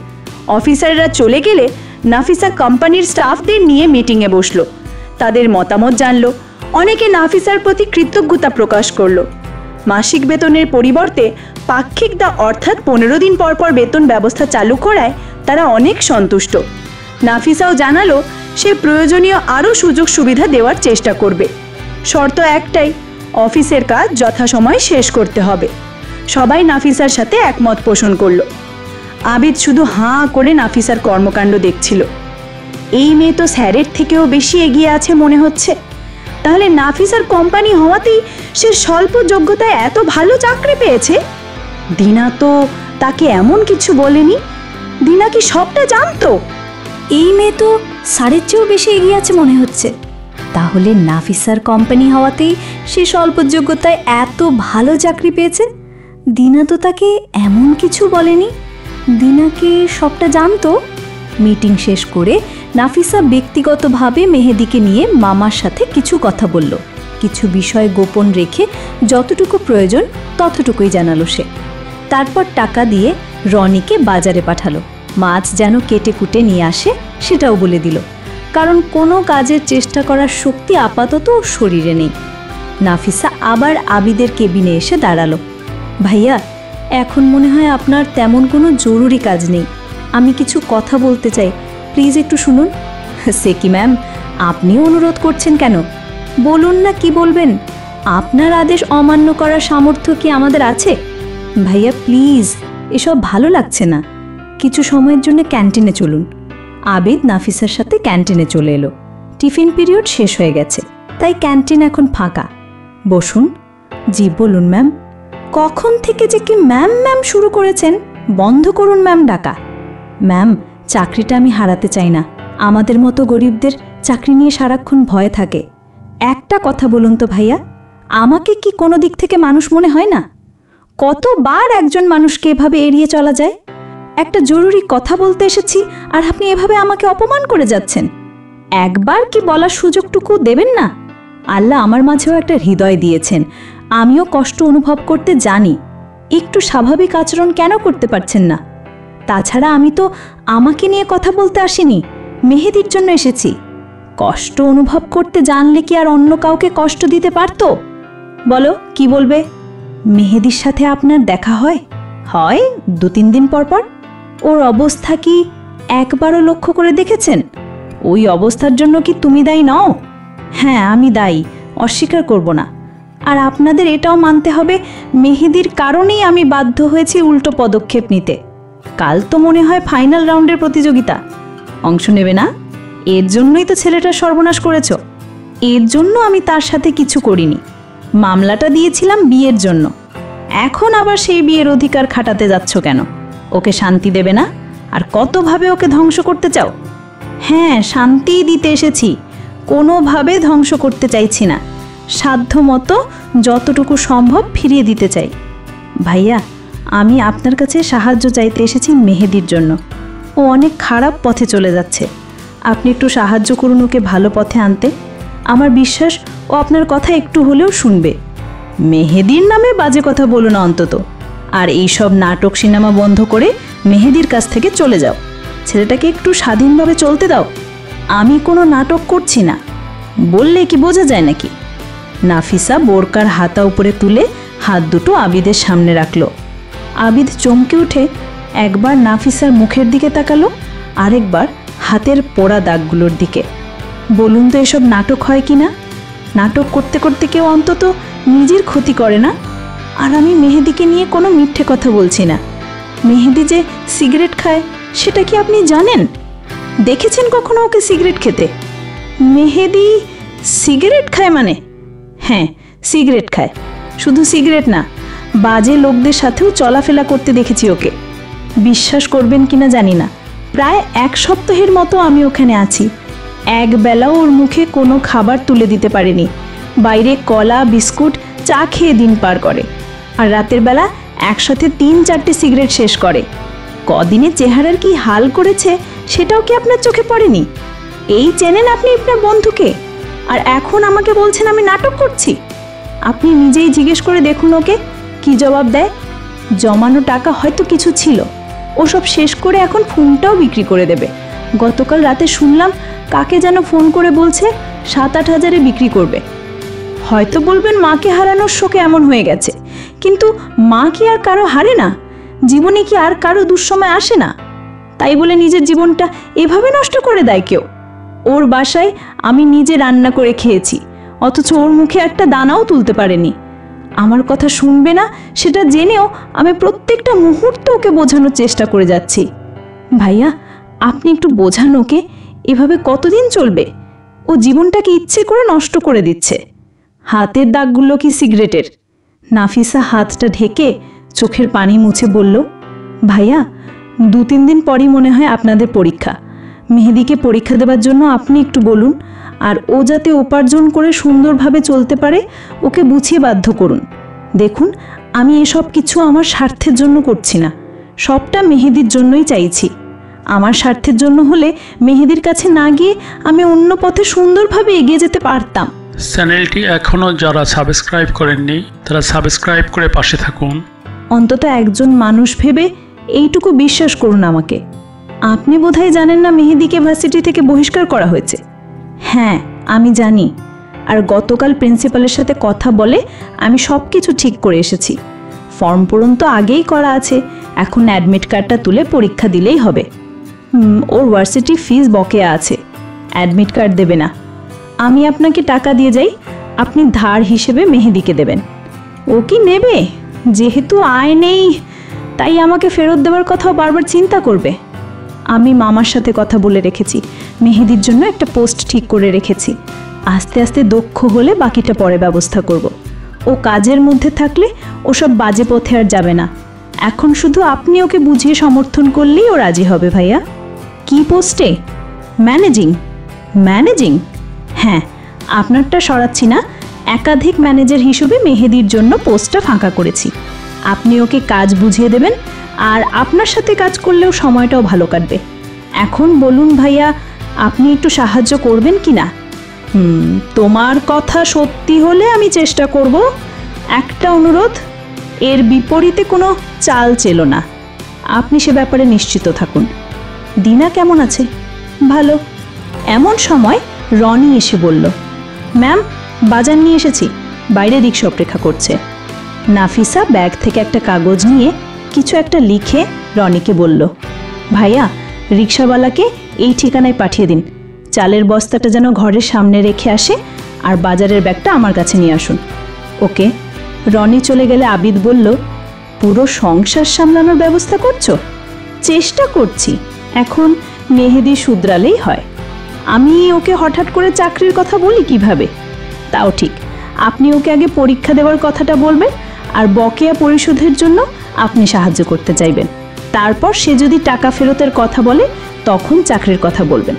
Speaker 3: অফিসাররা চলে গেলে নাফিসা কোম্পানির স্টাফদের নিয়ে মিটিংয়ে বসলো, তাদের মতামত জানলো। অনেকে নাফিসার প্রতি কৃতজ্ঞতা প্রকাশ করলো। মাসিক বেতনের পরিবর্তে পাক্ষিক অর্থাৎ 15 দিন পর পর বেতন ব্যবস্থা চালু করায় তারা অনেক সন্তুষ্ট। নাফিসাও জানালো সে প্রয়োজনীয় আরও সুযোগ সুবিধা দেওয়ার চেষ্টা করবে। শর্ত একটাই, অফিসের কাজ যথাসময়ে শেষ করতে হবে। সবাই নাফিসার সাথে একমত পোষণ করলো। আবিদ শুধু হাঁ করে নাফিসার কর্মকাণ্ড দেখছিল। এই মেয়ে তো স্যারের থেকেও বেশি এগিয়ে আছে মনে হচ্ছে। তাহলে নাফিসার কোম্পানি হওয়াতেই সে স্বল্প যোগ্যতায় এত ভালো চাকরি পেয়েছে। দিনা তো তাকে এমন কিছু বলেনি। দিনা কি সবটা জানতো?
Speaker 1: এই মেয়ে তো স্যারের চেয়েও বেশি এগিয়ে আছে মনে হচ্ছে। তাহলে নাফিসার কোম্পানি হওয়াতেই সে স্বল্প যোগ্যতায় এত ভালো চাকরি পেয়েছে। দিনা তো তাকে এমন কিছু বলেনি। দিনা কি সবটা জানতো? মিটিং শেষ করে নাফিসা ব্যক্তিগতভাবে মেহেদিকে নিয়ে মামার সাথে কিছু কথা বলল। কিছু বিষয় গোপন রেখে যতটুকু প্রয়োজন ততটুকুই জানালো সে। তারপর টাকা দিয়ে রনিকে বাজারে পাঠালো। মাছ যেন কেটে কুটে নিয়ে আসে সেটাও বলে দিল, কারণ কোনো কাজের চেষ্টা করার শক্তি আপাতত ওর শরীরে নেই। নাফিসা আবার আবিদের কেবিনে এসে দাঁড়ালো। ভাইয়া, এখন মনে হয় আপনার তেমন কোনো জরুরি কাজ নেই। আমি কিছু কথা বলতে চাই, প্লিজ একটু শুনুন। সে কি ম্যাম, আপনিও অনুরোধ করছেন কেন? বলুন না কি বলবেন। আপনার আদেশ অমান্য করার সামর্থ্য কি আমাদের আছে?
Speaker 3: ভাইয়া প্লিজ, এসব ভালো লাগছে না। কিছু সময়ের জন্য ক্যান্টিনে চলুন। আবিদ নাফিসার সাথে ক্যান্টিনে চলে এলো। টিফিন পিরিয়ড শেষ হয়ে গেছে, তাই ক্যান্টিন এখন ফাঁকা। বসুন। জি বলুন ম্যাম। কখন থেকে যে কি ম্যাম ম্যাম শুরু করেছেন? বন্ধ করুন ম্যাম ডাকা। ম্যাম, চাকরিটা আমি হারাতে চাই না। আমাদের মতো গরিবদের চাকরি নিয়ে সারাক্ষণ ভয় থাকে। একটা কথা বলুন তো ভাইয়া, আমাকে কি কোনো দিক থেকে মানুষ মনে হয় না? কতবার একজন মানুষকে এভাবে এড়িয়ে চলা যায়? একটা জরুরি কথা বলতে এসেছি আর আপনি এভাবে আমাকে অপমান করে যাচ্ছেন। একবার কি বলার সুযোগটুকু দেবেন না? আল্লাহ আমার মাঝেও একটা হৃদয় দিয়েছেন, আমিও কষ্ট অনুভব করতে জানি। একটু স্বাভাবিক আচরণ কেন করতে পারছেন না? তাছাড়া আমি তো আমাকে নিয়ে কথা বলতে আসিনি, মেহেদির জন্য এসেছি। কষ্ট অনুভব করতে জানলে কি আর অন্য কাউকে কষ্ট দিতে পারতো? বলো, কি বলবে? মেহেদির সাথে আপনার দেখা হয়? হয় 2-3 দিন পর পর। ওর অবস্থা কি একবারও লক্ষ্য করে দেখেছেন? ওই অবস্থার জন্য কি তুমি দায়ী নও? হ্যাঁ, আমি দায়ী, অস্বীকার করব না। আর আপনাদের এটাও মানতে হবে, মেহেদির কারণেই আমি বাধ্য হয়েছি উল্টো পদক্ষেপ নিতে। কাল তো মনে হয় ফাইনাল রাউন্ডের প্রতিযোগিতা, অংশ নেবে না? এর জন্যই তো ছেলেটার সর্বনাশ করেছ। এর জন্য আমি তার সাথে কিছু করিনি। মামলাটা দিয়েছিলাম বিয়ের জন্য। এখন আবার সেই বিয়ের অধিকার খাটাতে যাচ্ছ কেন? ওকে শান্তি দেবে না? আর কতভাবে ওকে ধ্বংস করতে চাও? হ্যাঁ, শান্তিই দিতে এসেছি, কোনোভাবে ধ্বংস করতে চাইছি না। সাধ্যমতো যতটুকু সম্ভব ফিরিয়ে দিতে চাই। ভাইয়া, আমি আপনার কাছে সাহায্য চাইতে এসেছি মেহেদির জন্য। ও অনেক খারাপ পথে চলে যাচ্ছে, আপনি একটু সাহায্য করুন ওকে ভালো পথে আনতে। আমার বিশ্বাস ও আপনার কথা একটু হলেও শুনবে। মেহেদির নামে বাজে কথা বলো না অন্তত। আর এইসব নাটক সিনেমা বন্ধ করে মেহেদির কাছ থেকে চলে যাও। ছেলেটাকে একটু স্বাধীনভাবে চলতে দাও। আমি কোনো নাটক করছি না, বললে কি বোঝা যায় নাকি? নাফিসা বোরকার হাতা উপরে তুলে হাত দুটো আবিদের সামনে রাখল। আবিদ চমকে উঠে একবার নাফিসার মুখের দিকে তাকালো, আরেকবার হাতের পোড়া দাগগুলোর দিকে। বলুন তো, এসব নাটক হয় কি না? নাটক করতে করতে কেউ অন্তত নিজের ক্ষতি করে না? আর আমি মেহেদিকে নিয়ে কোনো মিথ্যে কথা বলছি না। মেহেদি যে সিগারেট খায় সেটা কি আপনি জানেন? দেখেছেন কখনো ওকে সিগারেট খেতে? মেহেদি সিগারেট খায় মানে? হ্যাঁ, সিগারেট খায়। শুধু সিগারেট না, বাজে লোকদের সাথেও চলাফেরা করতে দেখেছি ওকে। বিশ্বাস করবেন কিনা জানি না, প্রায় 1 সপ্তাহের মতো আমি ওখানে আছি। একবেলাও ওর মুখে কোনো খাবার তুলে দিতে পারিনি। বাইরে কলা, বিস্কুট, চা খেয়ে দিন পার করে। আর রাতের বেলা একসাথে 3-4টে সিগারেট শেষ করে। কদিনে চেহারার কি হাল করেছে সেটাও কি আপনার চোখে পড়েনি? এই চেনেন আপনি আপনার বন্ধুকে, আর এখন আমাকে বলছেন আমি নাটক করছি? আপনি নিজেই জিজ্ঞেস করে দেখুন ওকে কি জবাব দেয়। জমানো টাকা হয়তো কিছু ছিল, ওসব শেষ করে এখন ফোনটাও বিক্রি করে দেবে। গতকাল রাতে শুনলাম কাকে যেন ফোন করে বলছে 7-8 হাজারে বিক্রি করবে। হয়তো বলবেন মাকে হারানোর শোকে এমন হয়ে গেছে, কিন্তু মা কি আর কারো হারে না? জীবনে কি আর কারো দুঃসময় আসে না? তাই বলে নিজের জীবনটা এভাবে নষ্ট করে দেয় কেউ? ওর বাসায় আমি নিজে রান্না করে খেয়েছি, অথচ ওর মুখে একটা দানাও তুলতে পারেনি। আমার কথা শুনবে না সেটা জেনেও আমি প্রত্যেকটা মুহূর্ত ওকে বোঝানোর চেষ্টা করে যাচ্ছি। ভাইয়া, আপনি একটু বোঝান ওকে। এভাবে কতদিন চলবে? ও জীবনটাকে ইচ্ছে করে নষ্ট করে দিচ্ছে। হাতের দাগগুলো কি সিগারেটের? নাফিসা হাতটা ঢেকে চোখের পানি মুছে বলল, ভাইয়া 2-3 দিন পরই মনে হয় আপনাদের পরীক্ষা। মেহেদিকে পরীক্ষা দেবার জন্য আপনি একটু বলুন, আর ও যাতে উপার্জন করে সুন্দরভাবে চলতে পারে ওকে বুঝিয়ে বাধ্য করুন। দেখুন, আমি এসব কিছু আমার স্বার্থের জন্য করছি না, সবটা মেহেদির জন্যই চাইছি। আমার স্বার্থের জন্য হলে মেহেদির কাছে না গিয়ে আমি অন্য পথে সুন্দরভাবে এগিয়ে যেতে পারতাম।
Speaker 2: চ্যানেলটি এখনও যারা সাবস্ক্রাইব করেননি তারা সাবস্ক্রাইব করে পাশে থাকুন।
Speaker 3: অন্তত একজন মানুষ ভেবে এইটুকু বিশ্বাস করুন আমাকে। আপনি বোধহয় জানেন না মেহেদিকে ভার্সিটি থেকে বহিষ্কার করা হয়েছে। হ্যাঁ, আমি জানি। আর গতকাল প্রিন্সিপালের সাথে কথা বলে আমি সব কিছু ঠিক করে এসেছি। ফর্ম পূরণ তো আগেই করা আছে, এখন অ্যাডমিট কার্ডটা তুলে পরীক্ষা দিলেই হবে। ওর ভার্সিটি ফিস বকেয়া আছে, অ্যাডমিট কার্ড দেবে না। আমি আপনাকে টাকা দিয়ে যাই, আপনি ধার হিসেবে মেহেদিকে দেবেন। ও কি নেবে? যেহেতু আয় নেই তাই আমাকে ফেরত দেওয়ার কথাও বারবার চিন্তা করবে। আমি মামার সাথে কথা বলে রেখেছি, মেহেদির জন্য একটা পোস্ট ঠিক করে রেখেছি। আস্তে আস্তে দক্ষ হলে বাকিটা পরে ব্যবস্থা করব। ও কাজের মধ্যে থাকলে ওসব বাজে পথে আর যাবে না। এখন শুধু আপনি ওকে বুঝিয়ে সমর্থন করলেই ও রাজি হবে। ভাইয়া, কি পোস্টে? ম্যানেজিং? ম্যানেজিং? হ্যাঁ, আপনারটা সরাচ্ছি না, একাধিক ম্যানেজার হিসেবে মেহেদির জন্য পোস্টটা ফাঁকা করেছি। আপনি ওকে কাজ বুঝিয়ে দেবেন, আর আপনার সাথে কাজ করলেও সময়টাও ভালো কাটবে। এখন বলুন ভাইয়া, আপনি একটু সাহায্য করবেন কি না? তোমার কথা সত্যি হলে আমি চেষ্টা করব। একটা অনুরোধ, এর বিপরীতে কোনো চাল চেলো না। আপনি সে ব্যাপারে নিশ্চিত থাকুন। দিনা কেমন আছে? ভালো। এমন সময় রনি এসে বলল, ম্যাম, বাজার নিয়ে এসেছি, বাইরে রিক্সা অপেক্ষা করছে। নাফিসা ব্যাগ থেকে একটা কাগজ নিয়ে কিছু একটা লিখে রনিকে বলল, ভাইয়া, রিক্সাওয়ালাকে এই ঠিকানায় পাঠিয়ে দিন। চালের বস্তাটা যেন ঘরের সামনে রেখে আসে, আর বাজারের ব্যাগটা আমার কাছে নিয়ে আসুন। ওকে। রনি চলে গেলে আবিদ বলল, পুরো সংসার সামলানোর ব্যবস্থা করছো? চেষ্টা করছি, এখন মেহেদি শুধরালেই হয়। আমি ওকে হঠাৎ করে চাকরির কথা বলি কিভাবে? তাও ঠিক, আপনি ওকে আগে পরীক্ষা দেওয়ার কথাটা বলবেন, আর বকেয়া পরিশোধের জন্য আপনি সাহায্য করতে চাইবেন। তারপর সে যদি টাকা ফেরতের কথা বলে তখন চাকরির কথা বলবেন।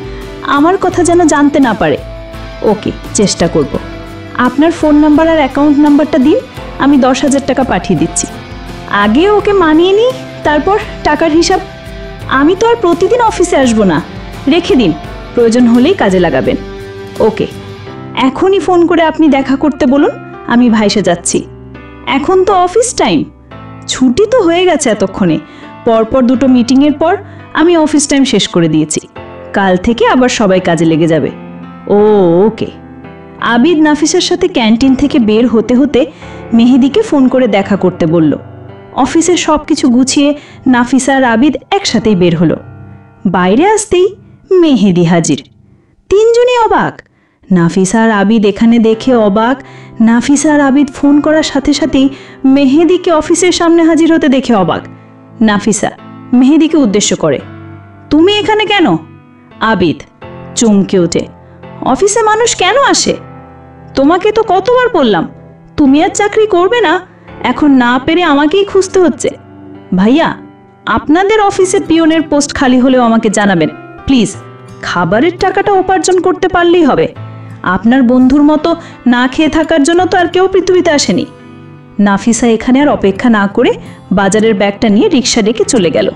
Speaker 3: আমার কথা যেন জানতে না পারে। ওকে, চেষ্টা করব। আপনার ফোন নাম্বার আর অ্যাকাউন্ট নাম্বারটা দিন, আমি 10,000 টাকা পাঠিয়ে দিচ্ছি। আগে ওকে মানিয়ে নিই, তারপর টাকার হিসাব। আমি তো আর প্রতিদিন অফিসে আসবো না, রেখে দিন, প্রয়োজন হলেই কাজে লাগাবেন। ওকে, এখনই ফোন করে আপনি দেখা করতে বলুন, আমি ভাইসে যাচ্ছি। এখন তো অফিস টাইম, ছুটি তো হয়ে গেছে এতক্ষণে। পরপর 2টো মিটিংয়ের পর আমি অফিস টাইম শেষ করে দিয়েছি। কাল থেকে আবার সবাই কাজে লেগে যাবে। ওকে। আবিদ নাফিসার সাথে ক্যান্টিন থেকে বের হতে হতে মেহেদিকে ফোন করে দেখা করতে বলল। অফিসের সব কিছু গুছিয়ে নাফিসা আর আবিদ একসাথেই বের হলো। বাইরে আসতেই মেহেদি হাজির। তিনজনই অবাক। নাফিসা আর আবিদ এখানে দেখে অবাক। নাফিসা আর আবিদ ফোন করার সাথে সাথেই মেহেদিকে অফিসের সামনে হাজির হতে দেখে অবাক। নাফিসা মেহেদিকে উদ্দেশ্য করে, তুমি এখানে কেন? আবিদ চমকে ওঠে, অফিসে মানুষ কেন আসে? তোমাকে তো কতবার বললাম তুমি আর চাকরি করবে না, এখন না পেরে আমাকেই খুঁজতে হচ্ছে। ভাইয়া, আপনাদের অফিসে পিয়নের পোস্ট খালি হলেও আমাকে জানাবেন প্লিজ। খাবারের টাকাটা উপার্জন করতে পারলেই হবে। আপনার বন্ধুর মতো না খেয়ে থাকার জন্য তো আর কেউ পৃথিবীতে আসেনি। নাফিসা এখানে আর অপেক্ষা না করে বাজারের ব্যাগটা নিয়ে রিক্সা ডেকে চলে গেল।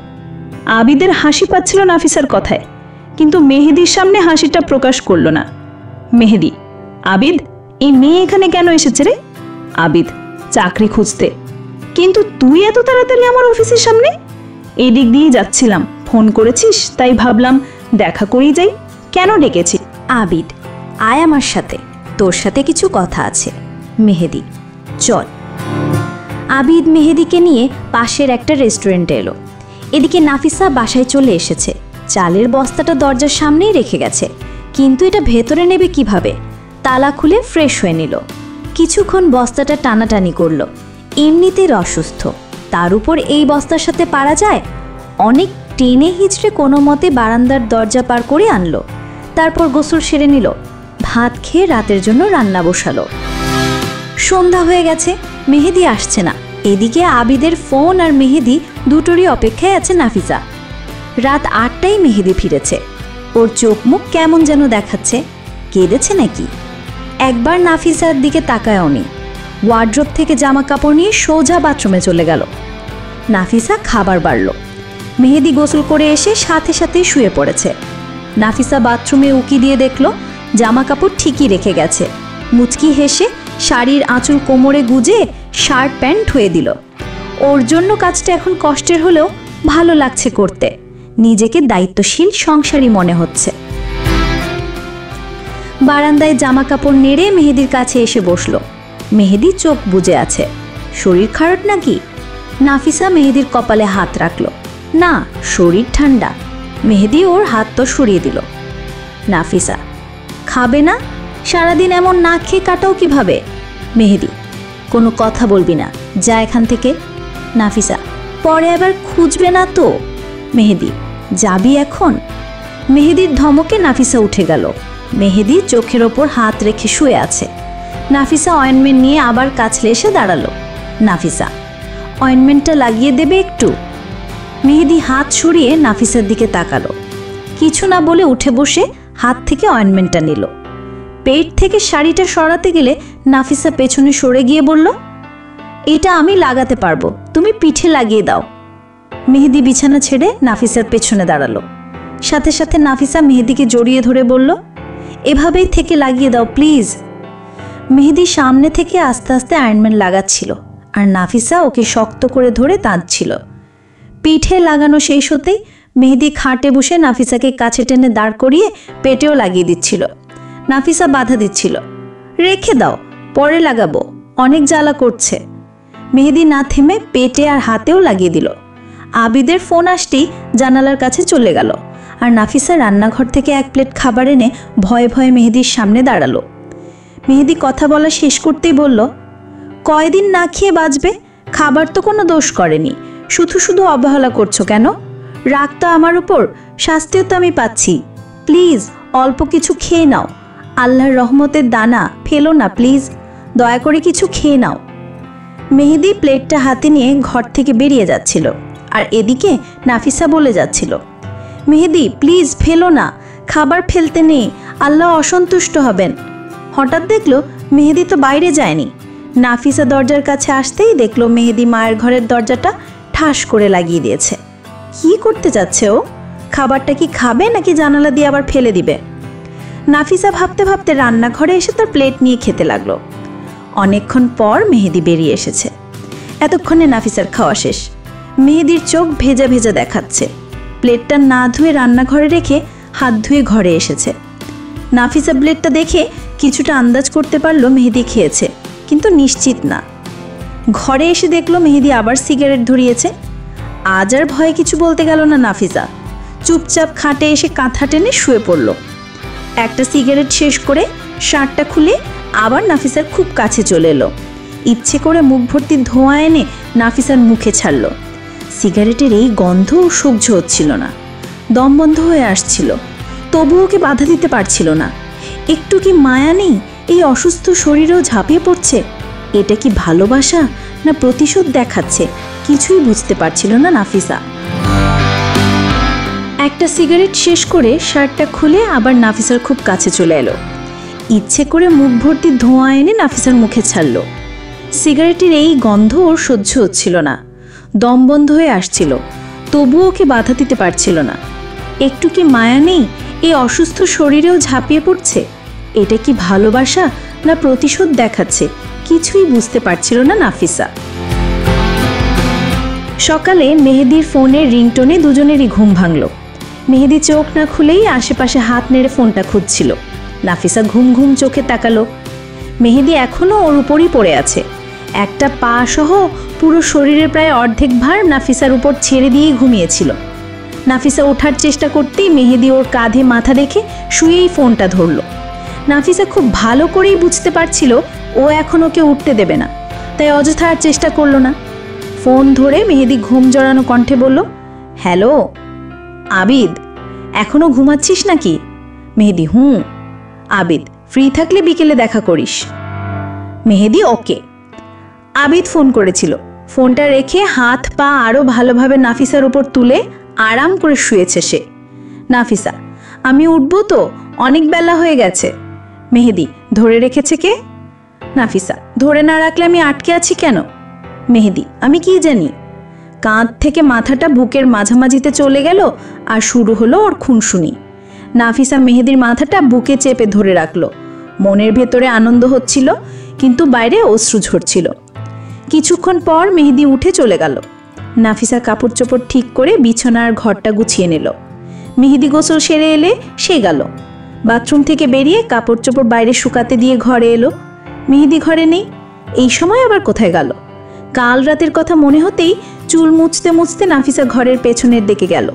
Speaker 3: আবিদের হাসি পাচ্ছিল নাফিসার কথায়, কিন্তু মেহেদির সামনে হাসিটা প্রকাশ করল না। মেহেদি, আবিদ, এই মেয়ে এখানে কেন এসেছে রে? আবিদ, চাকরি খুঁজতে। কিন্তু তুই এত তাড়াতাড়ি আমার অফিসের সামনে? এদিক দিয়ে যাচ্ছিলাম, ফোন করেছিস তাই ভাবলাম দেখা করেই যাই। কেন ডেকেছি?
Speaker 1: আবিদ, আয় আমার সাথে, তোর সাথে কিছু কথা আছে। মেহেদি, চল। আবিদ মেহেদিকে নিয়ে পাশের একটা রেস্টুরেন্টে এলো। এদিকে নাফিসা বাসায় চলে এসেছে। চালের বস্তাটা দরজার সামনেই রেখে গেছে, কিন্তু এটা ভেতরে নেবে কিভাবে? তালা খুলে ফ্রেশ হয়ে নিল। কিছুক্ষণ বস্তাটা টানাটানি করলো। এমনিতেই অসুস্থ, তার উপর এই বস্তার সাথে পারা যায়? অনেক টেনে হিচড়ে কোনো মতে বারান্দার দরজা পার করে আনলো। তারপর গোসল সেরে নিল, ভাত খেয়ে রাতের জন্য রান্না বসালো। সন্ধ্যা হয়ে গেছে, মেহেদি আসছে না। এদিকে আবিদের ফোন আর মেহেদি দুটোরই অপেক্ষায় আছে নাফিসা। রাত 8টায় মেহেদি ফিরেছে। ওর চোখ মুখ কেমন যেন দেখাচ্ছে, কেঁদেছে নাকি? একবার নাফিসার দিকে তাকায়ও নি। ওয়ার্ড্রোব থেকে জামা কাপড় নিয়ে সোজা বাথরুমে চলে গেল। নাফিসা খাবার বাড়ল। মেহেদি গোসল করে এসে সাথে সাথেই শুয়ে পড়েছে। নাফিসা বাথরুমে উকি দিয়ে দেখল জামা কাপড় ঠিকই রেখে গেছে। মুচকি হেসে শাড়ির আঁচল কোমরে গুজে শার্ট প্যান্ট ধুয়ে দিল। ওর জন্য কাজটা এখন কষ্টের হলেও ভালো লাগছে করতে। নিজেকে দায়িত্বশীল সংসারী মনে হচ্ছে। বারান্দায় জামা কাপড় নেড়ে মেহেদির কাছে এসে বসলো। মেহেদি চোখ বুজে আছে। শরীর খারাপ নাকি? নাফিসা মেহেদির কপালে হাত রাখলো। না, শরীর ঠান্ডা। মেহেদি ওর হাত তো সরিয়ে দিল। নাফিসা, খাবে না? সারাদিন এমন না খেয়ে কাটাও কিভাবে? মেহেদি,
Speaker 4: কোনো কথা বলবি না, যা এখান থেকে। নাফিসা, পরে আবার খুঁজবে না তো। মেহেদি, যাবি এখন? মেহেদির ধমকে নাফিসা উঠে গেল। মেহেদি চোখের ওপর হাত রেখে শুয়ে আছে। নাফিসা অয়েনমেন্ট নিয়ে আবার কাছে এসে দাঁড়ালো। নাফিসা, অয়েনমেন্টটা লাগিয়ে দেবে একটু? মেহেদি হাত সরিয়ে নাফিসার দিকে তাকালো। কিছু না বলে উঠে বসে হাত থেকে অয়েনমেন্টটা নিল। পেট থেকে শাড়িটা সরাতে গেলে নাফিসা পেছনে সরে গিয়ে বলল, এটা আমি লাগাতে পারবো, তুমি পিঠে লাগিয়ে দাও। মেহেদি বিছানা ছেড়ে নাফিসার পেছনে দাঁড়ালো। সাথে সাথে নাফিসা মেহেদিকে জড়িয়ে ধরে বলল, এভাবেই থেকে লাগিয়ে দাও প্লিজ। মেহেদি সামনে থেকে আস্তে আস্তে অয়েনমেন্ট লাগাচ্ছিল, আর নাফিসা ওকে শক্ত করে ধরে টানছিল। পিঠে লাগানো শেষ হতেই মেহেদি খাটে বসে নাফিসাকে কাছে টেনে দাঁড় করিয়ে পেটেও লাগিয়ে দিচ্ছিল। নাফিসা বাধা দিচ্ছিল, রেখে দাও, পরে লাগাবো, অনেক জ্বালা করছে। মেহেদি না থেমে পেটে আর হাতেও লাগিয়ে দিল। আবিদের ফোন আসতেই জানালার কাছে চলে গেল, আর নাফিসা রান্নাঘর থেকে এক প্লেট খাবার এনে ভয়ে ভয়ে মেহেদির সামনে দাঁড়ালো। মেহেদি কথা বলা শেষ করতেই বলল, কয়দিন না খেয়ে বাঁচবে? খাবার তো কোনো দোষ করেনি, শুধু শুধু অবহেলা করছো কেন? রাগ তো আমার উপর, শাস্তিও তো আমি পাচ্ছি। প্লিজ অল্প কিছু খেয়ে নাও, আল্লাহর রহমতের দানা, ফেলো না প্লিজ, দয়া করে কিছু খেয়ে নাও। মেহেদি প্লেটটা হাতে নিয়ে ঘর থেকে বেরিয়ে যাচ্ছিল, আর এদিকে নাফিসা বলে যাচ্ছিল, মেহেদি প্লিজ ফেলো না, খাবার ফেলতে নেই, আল্লাহ অসন্তুষ্ট হবেন। হঠাৎ দেখলো মেহেদি তো বাইরে যায়নি। নাফিসা দরজার কাছে আসতেই দেখলো মেহেদি মায়ের ঘরের দরজাটা ঠাস করে লাগিয়ে দিয়েছে। কি করতে যাচ্ছে ও? খাবারটা কি খাবে নাকি জানালা দিয়ে আবার ফেলে দিবে? নাফিসা ভাবতে ভাবতে রান্নাঘরে এসে তার প্লেট নিয়ে খেতে লাগলো। অনেকক্ষণ পর মেহেদি বেরিয়ে এসেছে। এতক্ষণে নাফিসার খাওয়া শেষ। মেহেদির চোখ ভেজা ভেজা দেখাচ্ছে। প্লেটটা না ধুয়ে রান্নাঘরে রেখে হাত ধুয়ে ঘরে এসেছে। নাফিসা প্লেটটা দেখে কিছুটা আন্দাজ করতে পারলো মেহেদি খেয়েছে, কিন্তু নিশ্চিত না। ঘরে এসে দেখলো মেহেদি আবার সিগারেট ধরিয়েছে। আজ আর ভয়ে কিছু বলতে গেল না নাফিসা। চুপচাপ খাটে এসে কাঁথা টেনে শুয়ে পড়ল। একটা সিগারেট শেষ করে শার্টটা খুলে আবার নাফিসার খুব কাছে চলে এলো। ইচ্ছে করে মুখ ভর্তি ধোঁয়া এনে নাফিসার মুখে ছাড়ল। সিগারেটের এই গন্ধ সহ্য হচ্ছিল না, দম বন্ধ হয়ে আসছিল। তবুও ওকে বাধা দিতে পারছিল না। একটু কি মায়া নেই? এই অসুস্থ শরীরেও ঝাঁপিয়ে পড়ছে। এটা কি ভালোবাসা না প্রতিশোধ দেখাচ্ছে? কিছুই বুঝতে পারছিল না নাফিসা। একটা সিগারেট শেষ করে শার্টটা খুলে আবার নাফিসার খুব কাছে চলে এলো। ইচ্ছে করে মুখ ভর্তি ধোঁয়া এনে নাফিসার মুখে ছাড়ল। সিগারেটের এই গন্ধ ওর সহ্য হচ্ছিল না, দম বন্ধ হয়ে আসছিল। তবুও ওকে বাধা দিতে পারছিল না। একটু কি মায়া নেই? এই অসুস্থ শরীরেও ঝাঁপিয়ে পড়ছে। এটা কি ভালোবাসা না প্রতিশোধ দেখাচ্ছে? কিছুই বুঝতে পারছিল না নাফিসা। সকালে মেহেদির ফোনের রিংটোনে দুজনেরই ঘুম ভাঙল। মেহেদি চোখ না খুলেই আশেপাশে হাত নেড়ে ফোনটা খুঁজছিল। নাফিসা ঘুম ঘুম চোখে তাকালো। মেহেদি এখনও ওর উপরই পড়ে আছে। একটা পা সহ পুরো শরীরের প্রায় অর্ধেক ভার নাফিসার উপর ছেড়ে দিয়েই ঘুমিয়েছিল। নাফিসা ওঠার চেষ্টা করতেই মেহেদি ওর কাঁধে মাথা রেখে শুয়েই ফোনটা ধরল। নাফিসা খুব ভালো করেই বুঝতে পারছিল ও এখন ওকে উঠতে দেবে না, তাই অযথা আর চেষ্টা করলো না। ফোন ধরে মেহেদি ঘুম জড়ানো কণ্ঠে বলল, হ্যালো আবিদ, এখনও ঘুমাচ্ছিস নাকি? মেহেদি, হুম। আবিদ, ফ্রি থাকলে বিকেলে দেখা করিস। মেহেদি, ওকে। আবিদ ফোন করেছিল। ফোনটা রেখে হাত পা আরও ভালোভাবে নাফিসার উপর তুলে আরাম করে শুয়েছে সে। নাফিসা, আমি উঠবো তো, অনেক বেলা হয়ে গেছে। মেহেদি, ধরে রেখেছে কে? নাফিসা, ধরে না রাখলে আমি আটকে আছি কেন? মেহেদি, আমি কি জানি। কাঁধ থেকে মাথাটা বুকের মাঝামাঝিতে চলে গেল আর শুরু হলো ওর খুনসুনি। নাফিসা মেহেদির মাথাটা বুকে চেপে ধরে রাখলো। মনের ভেতরে আনন্দ হচ্ছিল, কিন্তু বাইরে অশ্রু ঝরছিল। কিছুক্ষণ পর মেহেদি উঠে চলে গেল। নাফিসা কাপড় চোপড় ঠিক করে বিছানার ঘরটা গুছিয়ে নিল। মেহেদি গোসল সেরে এলে সে গেল। বাথরুম থেকে বেরিয়ে কাপড় চোপড় বাইরে শুকাতে দিয়ে ঘরে এলো। মেহেদি ঘরে নেই। এই সময় আবার কোথায় গেল? কাল রাতের কথা মনে হতেই চুল মুছতে মুছতে নাফিসা ঘরের পেছনের দিকে গেল।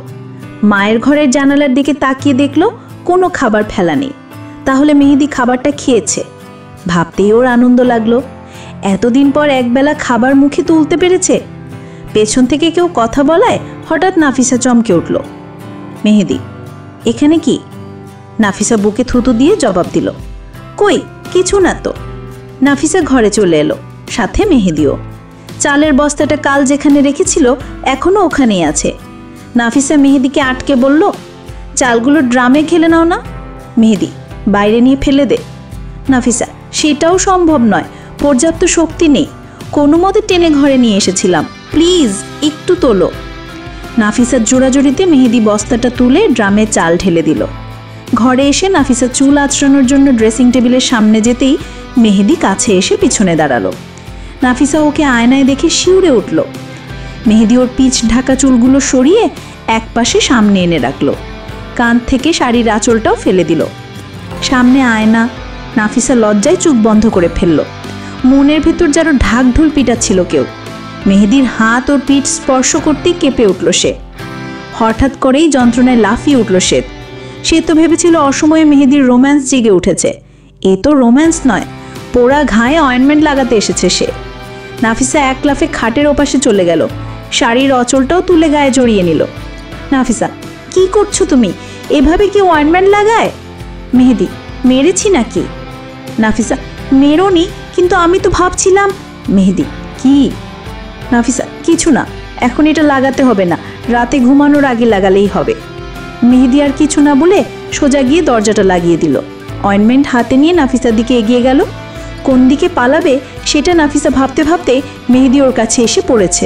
Speaker 4: মায়ের ঘরের জানালার দিকে তাকিয়ে দেখলো কোনো খাবার ফেলা নেই। তাহলে মেহেদি খাবারটা খেয়েছে। ভাবতেই ওর আনন্দ লাগলো। এতদিন পর একবেলা খাবার মুখে তুলতে পেরেছে। পেছন থেকে কেউ কথা বলায় হঠাৎ নাফিসা চমকে উঠল। মেহেদি, এখানে কি? নাফিসা বুকে থুতু দিয়ে জবাব দিল, কই কিছু না তো। নাফিসা ঘরে চলে এলো, সাথে মেহেদিও। চালের বস্তাটা কাল যেখানে রেখেছিল এখনো ওখানেই আছে। নাফিসা মেহেদিকে আটকে বলল, চালগুলো ড্রামে খেলে নাও না। মেহেদি, বাইরে নিয়ে ফেলে দে। নাফিসা, সেটাও সম্ভব নয়, পর্যাপ্ত শক্তি নেই। কোনো মতে টেনে ঘরে নিয়ে এসেছিলাম, প্লিজ একটু তোলো। নাফিসার জোড়াজোড়িতে মেহেদি বস্তাটা তুলে ড্রামে চাল ঢেলে দিল। ঘরে এসে নাফিসা চুল আঁচড়ানোর জন্য ড্রেসিং টেবিলের সামনে যেতেই মেহেদি কাছে এসে পিছনে দাঁড়ালো। নাফিসা ওকে আয়নায় দেখে শিউরে উঠল। মেহেদি ওর পিচ ঢাকা চুলগুলো সরিয়ে একপাশে সামনে এনে রাখলো। কাঁধ থেকে শাড়ির আঁচলটাও ফেলে দিল। সামনে আয়না। নাফিসা লজ্জায় চোখ বন্ধ করে ফেলল। মনের ভেতর যেন ঢাক ঢোল পিটাচ্ছিল কেউ। মেহেদির হাত ওর পিঠ স্পর্শ করতেই কেঁপে উঠল সে। হঠাৎ করেই যন্ত্রণায় লাফিয়ে উঠল সে তো ভেবেছিল অসময়ে মেহেদির রোম্যান্স জেগে উঠেছে। এ তো রোম্যান্স নয়, পোড়া ঘায়ে অয়েন্টমেন্ট লাগাতে এসেছে সে। নাফিসা এক লাফে খাটের ওপাশে চলে গেল, শাড়ির অচলটাও তুলে গায়ে জড়িয়ে নিল। নাফিসা, কি করছো তুমি? এভাবে কি অয়েন্টমেন্ট লাগায়? মেহেদি, মেরেছি নাকি? নাফিসা, মেরোনি, কিন্তু আমি তো ভাবছিলাম। মেহেদি, কি? নাফিসা, কিছু না, এখন এটা লাগাতে হবে না, রাতে ঘুমানোর আগে লাগালেই হবে। মেহেদি আর কিছু না বলে সোজা গিয়ে দরজাটা লাগিয়ে দিল। অয়েন্টমেন্ট হাতে নিয়ে নাফিসার দিকে এগিয়ে গেল। কোন দিকে পালাবে সেটা নাফিসা ভাবতে ভাবতে মেহেদি ওর কাছে এসে পড়েছে।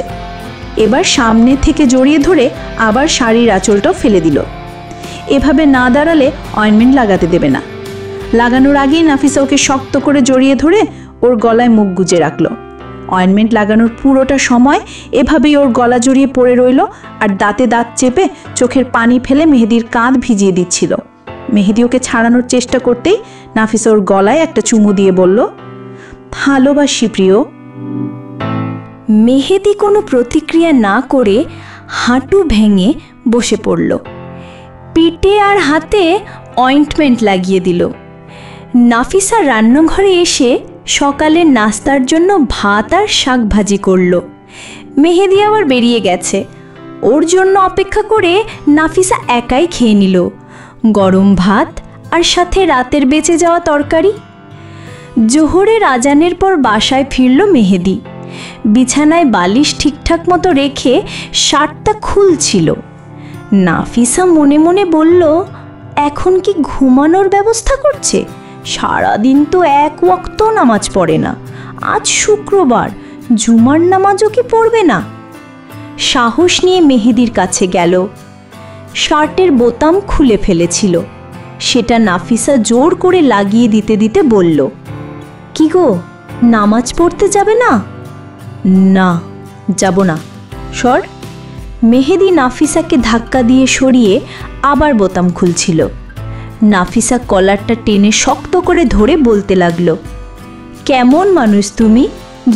Speaker 4: এবার সামনে থেকে জড়িয়ে ধরে আবার শাড়ির আঁচলটাও ফেলে দিল। এভাবে না দাঁড়ালে অয়েন্টমেন্ট লাগাতে দেবে না। লাগানোর আগেই নাফিসা ওকে শক্ত করে জড়িয়ে ধরে ওর গলায় মুখ গুজে রাখলো। অয়েন্টমেন্ট লাগানোর পুরোটা সময় এভাবেই ওর গলা জড়িয়ে পড়ে রইল আর দাঁতে দাঁত চেপে চোখের পানি ফেলে মেহেদির কাঁধ ভিজিয়ে দিচ্ছিল। মেহেদি ওকে ছাড়ানোর চেষ্টা করতেই নাফিসা ওর গলায় একটা চুমু দিয়ে বলল, ভালোবাসি প্রিয়।
Speaker 1: মেহেদি কোনো প্রতিক্রিয়া না করে হাঁটু ভেঙে বসে পড়ল। পিঠে আর হাতে অয়েন্টমেন্ট লাগিয়ে দিল। নাফিসা রান্নাঘরে এসে সকালের নাস্তার জন্য ভাত আর শাক ভাজি করল। মেহেদি আবার বেরিয়ে গেছে। ওর জন্য অপেক্ষা করে নাফিসা একাই খেয়ে নিল গরম ভাত আর সাথে রাতের বেঁচে যাওয়া তরকারি। জোহরের আজানের পর বাসায় ফিরল মেহেদি। বিছানায় বালিশ ঠিকঠাক মতো রেখে শার্টটা খুলছিল। নাফিসা মনে মনে বলল, এখন কি ঘুমানোর ব্যবস্থা করছে? সারাদিন তো এক ওয়াক্ত নামাজ পড়ে না, আজ শুক্রবার, জুমার নামাজও কি পড়বে না? সাহস নিয়ে মেহেদির কাছে গেল। শার্টের বোতাম খুলে ফেলেছিল, সেটা নাফিসা জোর করে লাগিয়ে দিতে দিতে বলল, কি গো, নামাজ পড়তে যাবে না? না, যাব না। সর। মেহেদি নাফিসাকে ধাক্কা দিয়ে সরিয়ে আবার বোতাম খুলছিল। নাফিসা কলারটা টেনে শক্ত করে ধরে বলতে লাগলো, কেমন মানুষ তুমি?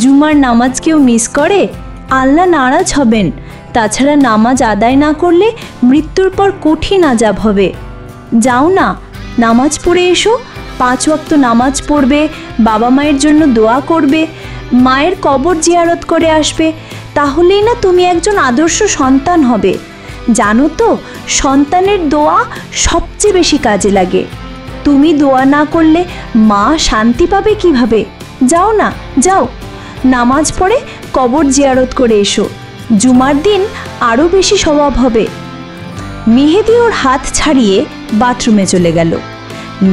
Speaker 1: জুমার নামাজ কেউ মিস করে? আল্লাহ নারাজ হবেন। তাছাড়া নামাজ আদায় না করলে মৃত্যুর পর কঠিন আযাব হবে। যাও না, নামাজ পড়ে এসো, 5 ওয়াক্ত নামাজ পড়বে, বাবা মায়ের জন্য দোয়া করবে, মায়ের কবর জিয়ারত করে আসবে, তাহলেই না তুমি একজন আদর্শ সন্তান হবে। জানো তো, সন্তানের দোয়া সবচেয়ে বেশি কাজে লাগে। তুমি দোয়া না করলে মা শান্তি পাবে কিভাবে? যাও না, যাও, নামাজ পড়ে কবর জিয়ারত করে এসো, জুমার দিন আরও বেশি সওয়াব হবে। মেহেদি ওর হাত ছাড়িয়ে বাথরুমে চলে গেল।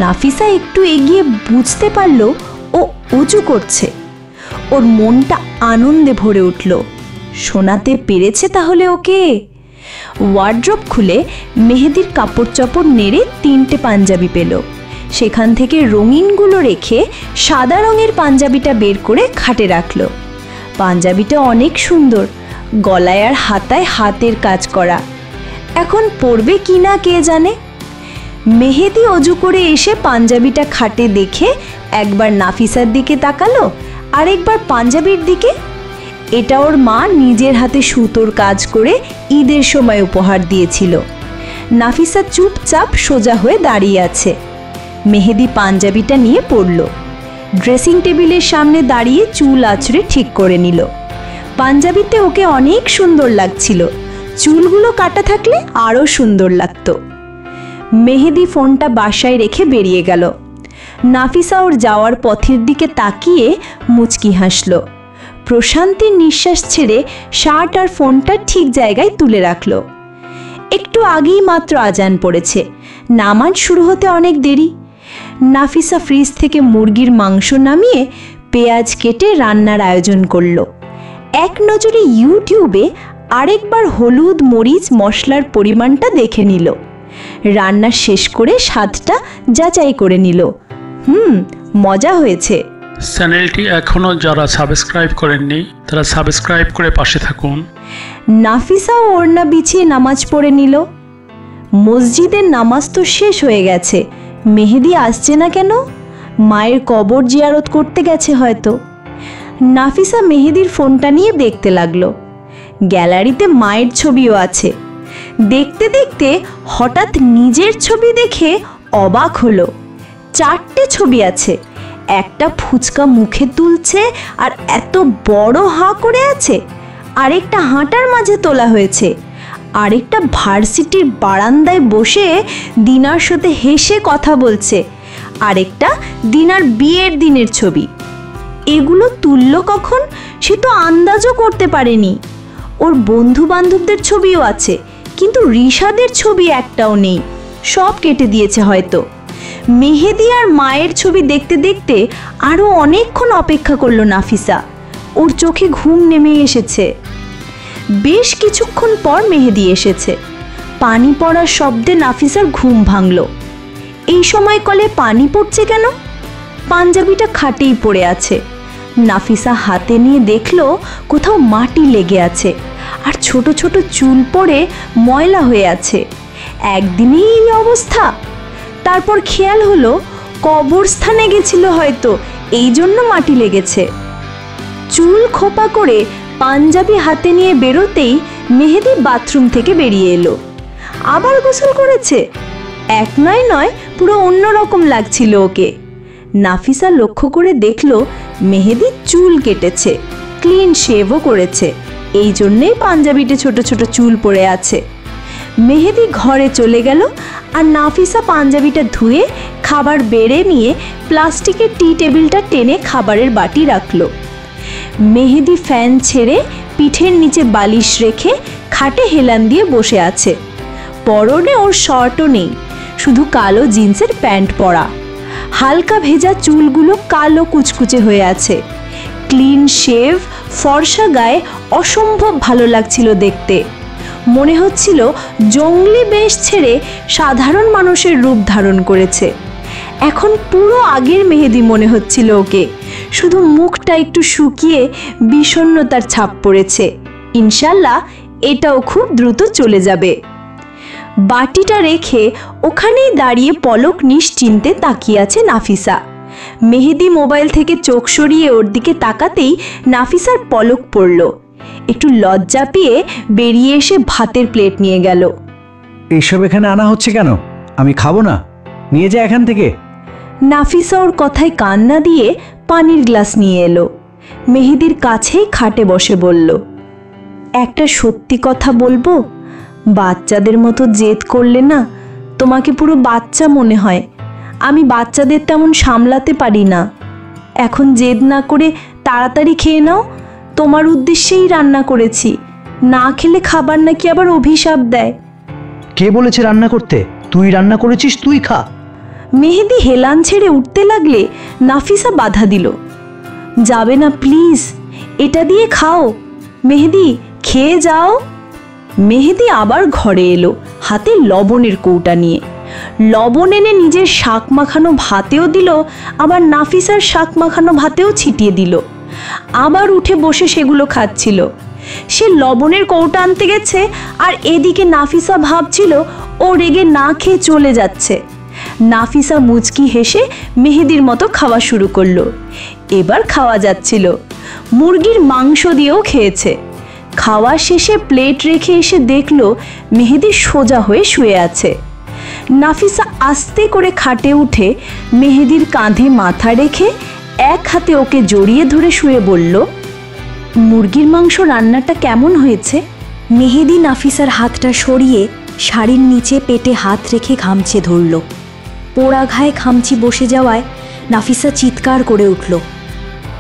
Speaker 1: নাফিসা একটু এগিয়ে বুঝতে পারল ও উঁচু করছে। ওর মনটা আনন্দে ভরে উঠল। শোনাতে পেরেছে তাহলে ওকে। ওয়ার্ড্রপ খুলে মেহেদির কাপড় চোপড় নেড়ে 3টে পাঞ্জাবি পেল। সেখান থেকে রঙিনগুলো রেখে সাদা রঙের পাঞ্জাবিটা বের করে খাটে রাখল। পাঞ্জাবিটা অনেক সুন্দর, গলায় আর হাতায় হাতের কাজ করা। এখন পরবে কি না কে জানে। মেহেদি অজু করে এসে পাঞ্জাবিটা খাটে দেখে একবার নাফিসার দিকে তাকালো, আরেকবার পাঞ্জাবির দিকে। এটা ওর মা নিজের হাতে সুতোর কাজ করে ঈদের সময় উপহার দিয়েছিল। নাফিসা চুপচাপ সোজা হয়ে দাঁড়িয়ে আছে। মেহেদি পাঞ্জাবিটা নিয়ে পড়ল।
Speaker 3: ড্রেসিং টেবিলের সামনে দাঁড়িয়ে চুল আঁচড়ে ঠিক করে নিল। পাঞ্জাবিতে ওকে অনেক সুন্দর লাগছিল, চুলগুলো কাটা থাকলে আরও সুন্দর লাগতো। মেহেদি ফোনটা বাসায় রেখে বেরিয়ে গেল। নাফিসা ওর যাওয়ার পথের দিকে তাকিয়ে মুচকি হাসল। প্রশান্তির নিঃশ্বাস ছেড়ে শার্ট আর ফোনটা ঠিক জায়গায় তুলে রাখল। একটু আগেই মাত্র আজান পড়েছে, নামাজ শুরু হতে অনেক দেরি। নাফিসা ফ্রিজ থেকে মুরগির মাংস নামিয়ে পেঁয়াজ কেটে রান্নার আয়োজন করল। এক নজরে ইউটিউবে আরেকবার হলুদ মরিচ মশলার পরিমাণটা দেখে নিল। রান্না শেষ করে স্বাদটা যাচাই করে নিল। মজা হয়েছে।
Speaker 2: চ্যানেলটি এখনও যারা সাবস্ক্রাইব করেননি তারা সাবস্ক্রাইব করে পাশে থাকুন।
Speaker 3: নাফিসা ওড়না বিছিয়ে নামাজ পড়ে নিল। মসজিদের নামাজ তো শেষ হয়ে গেছে, মেহেদি আসছে না কেন? মায়ের কবর জিয়ারত করতে গেছে হয়তো। নাফিসা মেহেদির ফোনটা নিয়ে দেখতে লাগলো। গ্যালারিতে মায়ের ছবিও আছে। দেখতে দেখতে হঠাৎ নিজের ছবি দেখে অবাক হলো। 4টে ছবি আছে। একটা ফুচকা মুখে তুলছে আর এত বড় হাঁ করে আছে, আরেকটা হাঁটার মাঝে তোলা হয়েছে, আরেকটা ভার্সিটির বারান্দায় বসে দিনার সাথে হেসে কথা বলছে, আরেকটা দিনার বিয়ের দিনের ছবি। এগুলো তুলল কখন সে তো আন্দাজও করতে পারেনি। ওর বন্ধু বান্ধবদের ছবিও আছে, কিন্তু রিশাদের ছবি একটাও নেই, সব কেটে দিয়েছে হয়তো। মেহেদি আর মায়ের ছবি দেখতে দেখতে আরও অনেকক্ষণ অপেক্ষা করলো নাফিসা। ওর চোখে ঘুম নেমে এসেছে। বেশ কিছুক্ষণ পর মেহেদি এসেছে। পানি পড়ার শব্দে নাফিসার ঘুম ভাঙল। এই সময় কলে পানি পড়ছে কেন? পাঞ্জাবিটা খাটেই পড়ে আছে। নাফিসা হাতে নিয়ে দেখলো কোথাও মাটি লেগে আছে আর ছোট ছোট চুল পড়ে ময়লা হয়ে আছে। একদিনেই এই অবস্থা? তারপর খেয়াল হলো কবরস্থানে গেছিল হয়তো, এই জন্য মাটি লেগেছে। চুল খোপা করে পাঞ্জাবি হাতে নিয়ে বেরোতেই মেহেদি বাথরুম থেকে বেরিয়ে এলো। আবার গোসল করেছে। এক নয় পুরো অন্যরকম লাগছিল ওকে। নাফিসা লক্ষ্য করে দেখলো মেহেদি চুল কেটেছে, ক্লিন শেভও করেছে, এই জন্যেই পাঞ্জাবিতে ছোট ছোট চুল পড়ে আছে। মেহেদি ঘরে চলে গেল আর নাফিসা পাঞ্জাবিটা ধুয়ে খাবার বেড়ে নিয়ে প্লাস্টিকের টি টেবিলটা টেনে খাবারের বাটি রাখল। মেহেদি ফ্যান ছেড়ে পিঠের নিচে বালিশ রেখে খাটে হেলান দিয়ে বসে আছে। পরনে ওর শর্টও নেই, শুধু কালো জিন্সের প্যান্ট পরা। হালকা ভেজা চুলগুলো কালো কুচকুচে হয়ে আছে। ক্লিন শেভ, ফর্সা গায়ে অসম্ভব ভালো লাগছিল দেখতে। মনে হচ্ছিল জঙ্গলি বেশ ছেড়ে সাধারণ মানুষের রূপ ধারণ করেছে। এখন পুরো আগের মেহেদি মনে হচ্ছিল ওকে, শুধু মুখটা একটু শুকিয়ে বিষণ্ণতার ছাপ পড়েছে। ইনশাল্লাহ এটাও খুব দ্রুত চলে যাবে। বাটিটা রেখে ওখানেই দাঁড়িয়ে পলক নিশ্চিন্তে তাকিয়ে আছে নাফিসা। মেহেদি মোবাইল থেকে চোখ সরিয়ে ওর দিকে তাকাতেই নাফিসার পলক পড়ল। একটু লজ্জা পেয়ে বেরিয়ে এসে ভাতের প্লেট নিয়ে গেল।
Speaker 5: এইসব এখানে আনা হচ্ছে কেন? আমি খাবো না, নিয়ে যা এখান থেকে।
Speaker 3: নাফিসা ওর কথায় কান না দিয়ে পানির গ্লাস নিয়ে এলো। মেহেদির কাছেই খাটে বসে বলল, একটা সত্যি কথা বলবো? বাচ্চাদের মতো জেদ করলে না তোমাকে পুরো বাচ্চা মনে হয়। আমি বাচ্চাদের তেমন সামলাতে পারি না। এখন জেদ না করে তাড়াতাড়ি খেয়ে নাও, তোমার উদ্দেশ্যেই রান্না করেছি। না খেলে খাবার নাকি আবার অভিশাপ দেয়।
Speaker 5: কে বলেছে রান্না করতে? তুই রান্না করেছিস, তুই খা।
Speaker 3: মেহেদি হেলান ছেড়ে উঠতে লাগলে নাফিসা বাধা দিল, যাবে না প্লিজ, এটা দিয়ে খাও। মেহেদি খেয়ে যাও। মেহেদি আবার ঘরে এলো হাতে লবণের কৌটা নিয়ে। লবণ এনে নিজের শাক মাখানো ভাতেও দিল, আবার নাফিসার শাক মাখানো ভাতেও ছিটিয়ে দিল। আবার উঠে বসে সেগুলো খাচ্ছিল। সে লবণের কৌটা আনতে গেছে আর এদিকে নাফিসা ভাবছিল ও রেগে না খেয়ে চলে যাচ্ছে। নাফিসা মুচকি হেসে মেহেদির মতো খাওয়া শুরু করলো। এবার খাওয়া যাচ্ছিল। মুরগির মাংস দিয়েও খেয়েছে। খাওয়া শেষে প্লেট রেখে এসে দেখলো মেহেদি সোজা হয়ে শুয়ে আছে। নাফিসা আস্তে করে খাটে উঠে মেহেদির কাঁধে মাথা রেখে এক হাতে ওকে জড়িয়ে ধরে শুয়ে বলল, মুরগির মাংস রান্নাটা কেমন হয়েছে?
Speaker 1: মেহেদি নাফিসার হাতটা সরিয়ে শাড়ির নিচে পেটে হাত রেখে খামচে ধরল। পোড়া ঘায়ে খামচি বসে যাওয়ায় নাফিসা চিৎকার করে উঠল।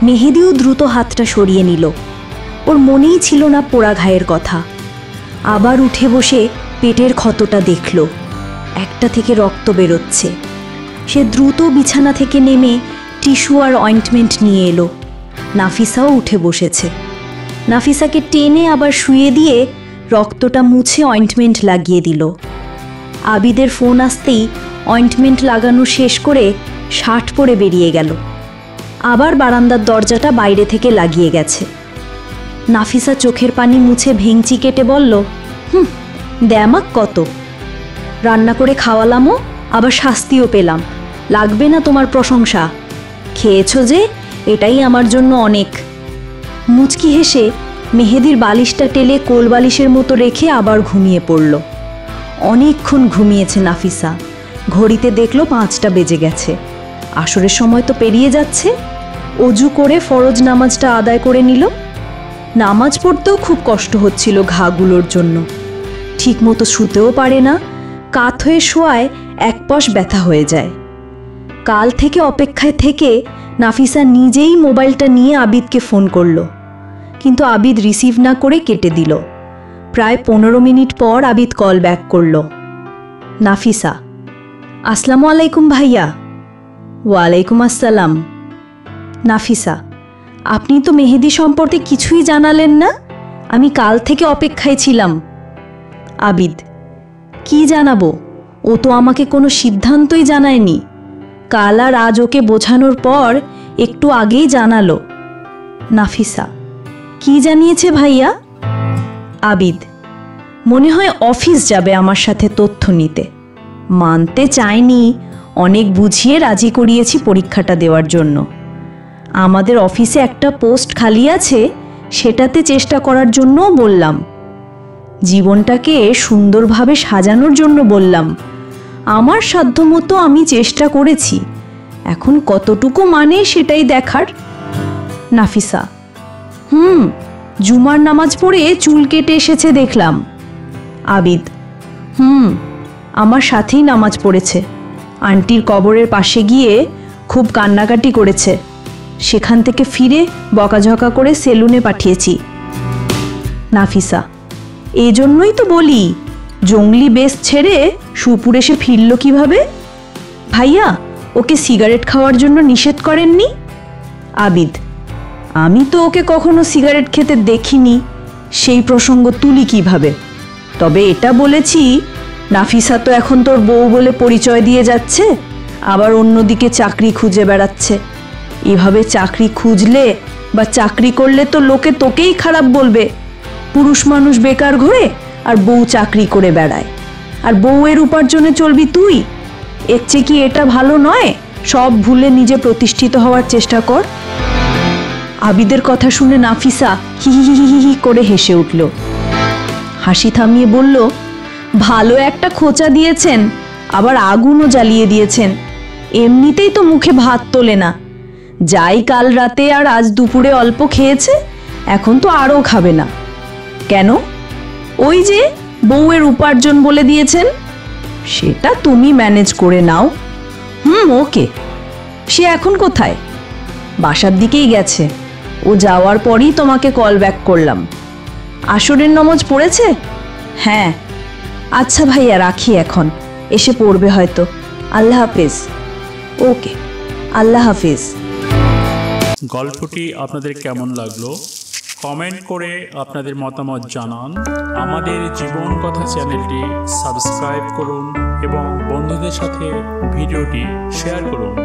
Speaker 1: মেহেদিও দ্রুত হাতটা সরিয়ে নিল। ওর মনেই ছিল না পোড়া ঘায়ের কথা। আবার উঠে বসে পেটের ক্ষতটা দেখল, একটা থেকে রক্ত বেরোচ্ছে। সে দ্রুত বিছানা থেকে নেমে টিস্যু আর অয়েন্টমেন্ট নিয়ে এলো। নাফিসাও উঠে বসেছে। নাফিসাকে টেনে আবার শুয়ে দিয়ে রক্তটা মুছে অয়েন্টমেন্ট লাগিয়ে দিল। আবিদের ফোন আসতেই অয়েন্টমেন্ট লাগানো শেষ করে শার্ট পরে বেরিয়ে গেল। আবার বারান্দার দরজাটা বাইরে থেকে লাগিয়ে গেছে। নাফিসা চোখের পানি মুছে ভেঙচি কেটে বলল, দেমাক কত, রান্না করে খাওয়ালামও, আবার শাস্তিও পেলাম, লাগবে না তোমার প্রশংসা, খেয়েছো যে এটাই আমার জন্য অনেক। মুচকি হেসে মেহেদির বালিশটা টেলে কোল বালিশের মতো রেখে আবার ঘুমিয়ে পড়ল। অনেকক্ষণ ঘুমিয়েছে নাফিসা। ঘড়িতে দেখল 5টা বেজে গেছে। আসরের সময় তো পেরিয়ে যাচ্ছে। অজু করে ফরজ নামাজটা আদায় করে নিল। নামাজ পড়তেও খুব কষ্ট হচ্ছিল ঘাগুলোর জন্য। ঠিকমতো শুতেও পারে না, কাত হয়ে শোয়ায় এক পাশ ব্যথা হয়ে যায়। কাল থেকে অপেক্ষায় থেকে নাফিসা নিজেই মোবাইলটা নিয়ে আবিদকে ফোন করলো, কিন্তু আবিদ রিসিভ না করে কেটে দিল। প্রায় 15 মিনিট পর আবিদ কল ব্যাক করলো। নাফিসা, আসসালামু আলাইকুম ভাইয়া। ওয়ালাইকুম আসসালাম। নাফিসা, আপনি তো মেহেদি সম্পর্কে কিছুই জানালেন না, আমি কাল থেকে অপেক্ষায় ছিলাম। আবিদ, কি জানাবো, ও তো আমাকে কোনো সিদ্ধান্তই জানায়নি। কাল আর আজ ওকে বোঝানোর পর একটু আগেই জানালো। নাফিসা, কি জানিয়েছে ভাইয়া? আবিদ, মনে হয় অফিস যাবে আমার সাথে তথ্য নিতে। মানতে চায়নি, অনেক বুঝিয়ে রাজি করিয়েছি পরীক্ষাটা দেওয়ার জন্য। আমাদের অফিসে একটা পোস্ট খালি আছে, সেটাতে চেষ্টা করার জন্যও বললাম। জীবনটাকে সুন্দরভাবে সাজানোর জন্য বললাম। আমার সাধ্যমতো আমি চেষ্টা করেছি, এখন কতটুকু মানে সেটাই দেখার। নাফিসা, জুমার নামাজ পড়ে চুল কেটে এসেছে দেখলাম। আবিদ, আমার সাথেই নামাজ পড়েছে। আন্টির কবরের পাশে গিয়ে খুব কান্নাকাটি করেছে। সেখান থেকে ফিরে বকাঝকা করে সেলুনে পাঠিয়েছি। নাফিসা, এই জন্যই তো বলি, জঙ্গলি বেশ ছেড়ে সুপুর এসে ফিরল কিভাবে? ভাইয়া, ওকে সিগারেট খাওয়ার জন্য নিষেধ করেননি? আবিদ, আমি তো ওকে কখনো সিগারেট খেতে দেখিনি, সেই প্রসঙ্গ তুলি কিভাবে? তবে এটা বলেছি, নাফিসা তো এখন তোর বউ বলে পরিচয় দিয়ে যাচ্ছে, আবার অন্যদিকে চাকরি খুঁজে বেড়াচ্ছে। এভাবে চাকরি খুঁজলে বা চাকরি করলে তো লোকে তোকেই খারাপ বলবে। পুরুষ মানুষ বেকার ঘোরে আর বউ চাকরি করে বেড়ায়, আর বউয়ের উপার্জনে চলবি তুই। এর চেয়ে কি এটা ভালো নয়? সব ভুলে নিজে প্রতিষ্ঠিত হওয়ার চেষ্টা কর। আবিদের কথা শুনে নাফিসা হি হি হি হি হি করে হেসে উঠল। হাসি থামিয়ে বলল, ভালো একটা খোঁচা দিয়েছেন, আবার আগুনও জ্বালিয়ে দিয়েছেন। এমনিতেই তো মুখে ভাত তোলে না। যাই কাল রাতে আর আজ দুপুরে অল্প খেয়েছে, এখন তো আরও খাবে না। কেন? ওই যে বউয়ের উপার্জন বলে দিয়েছেন, সেটা তুমি ম্যানেজ করে নাও। ওকে। সে এখন কোথায়? বাসার দিকেই গেছে। ও যাওয়ার পরই তোমাকে কল ব্যাক করলাম। আসরের নামাজ পড়েছে? হ্যাঁ। আচ্ছা ভাইয়া, রাখি এখন, এসে পড়বে হয়তো। আল্লাহ হাফিজ। ওকে, আল্লাহ হাফিজ।
Speaker 2: গল্পটি আপনাদের কেমন লাগলো কমেন্ট করে আপনাদের মতামত জানান। আমাদের জীবন কথা চ্যানেলটি সাবস্ক্রাইব করুন এবং বন্ধুদের সাথে ভিডিওটি শেয়ার করুন।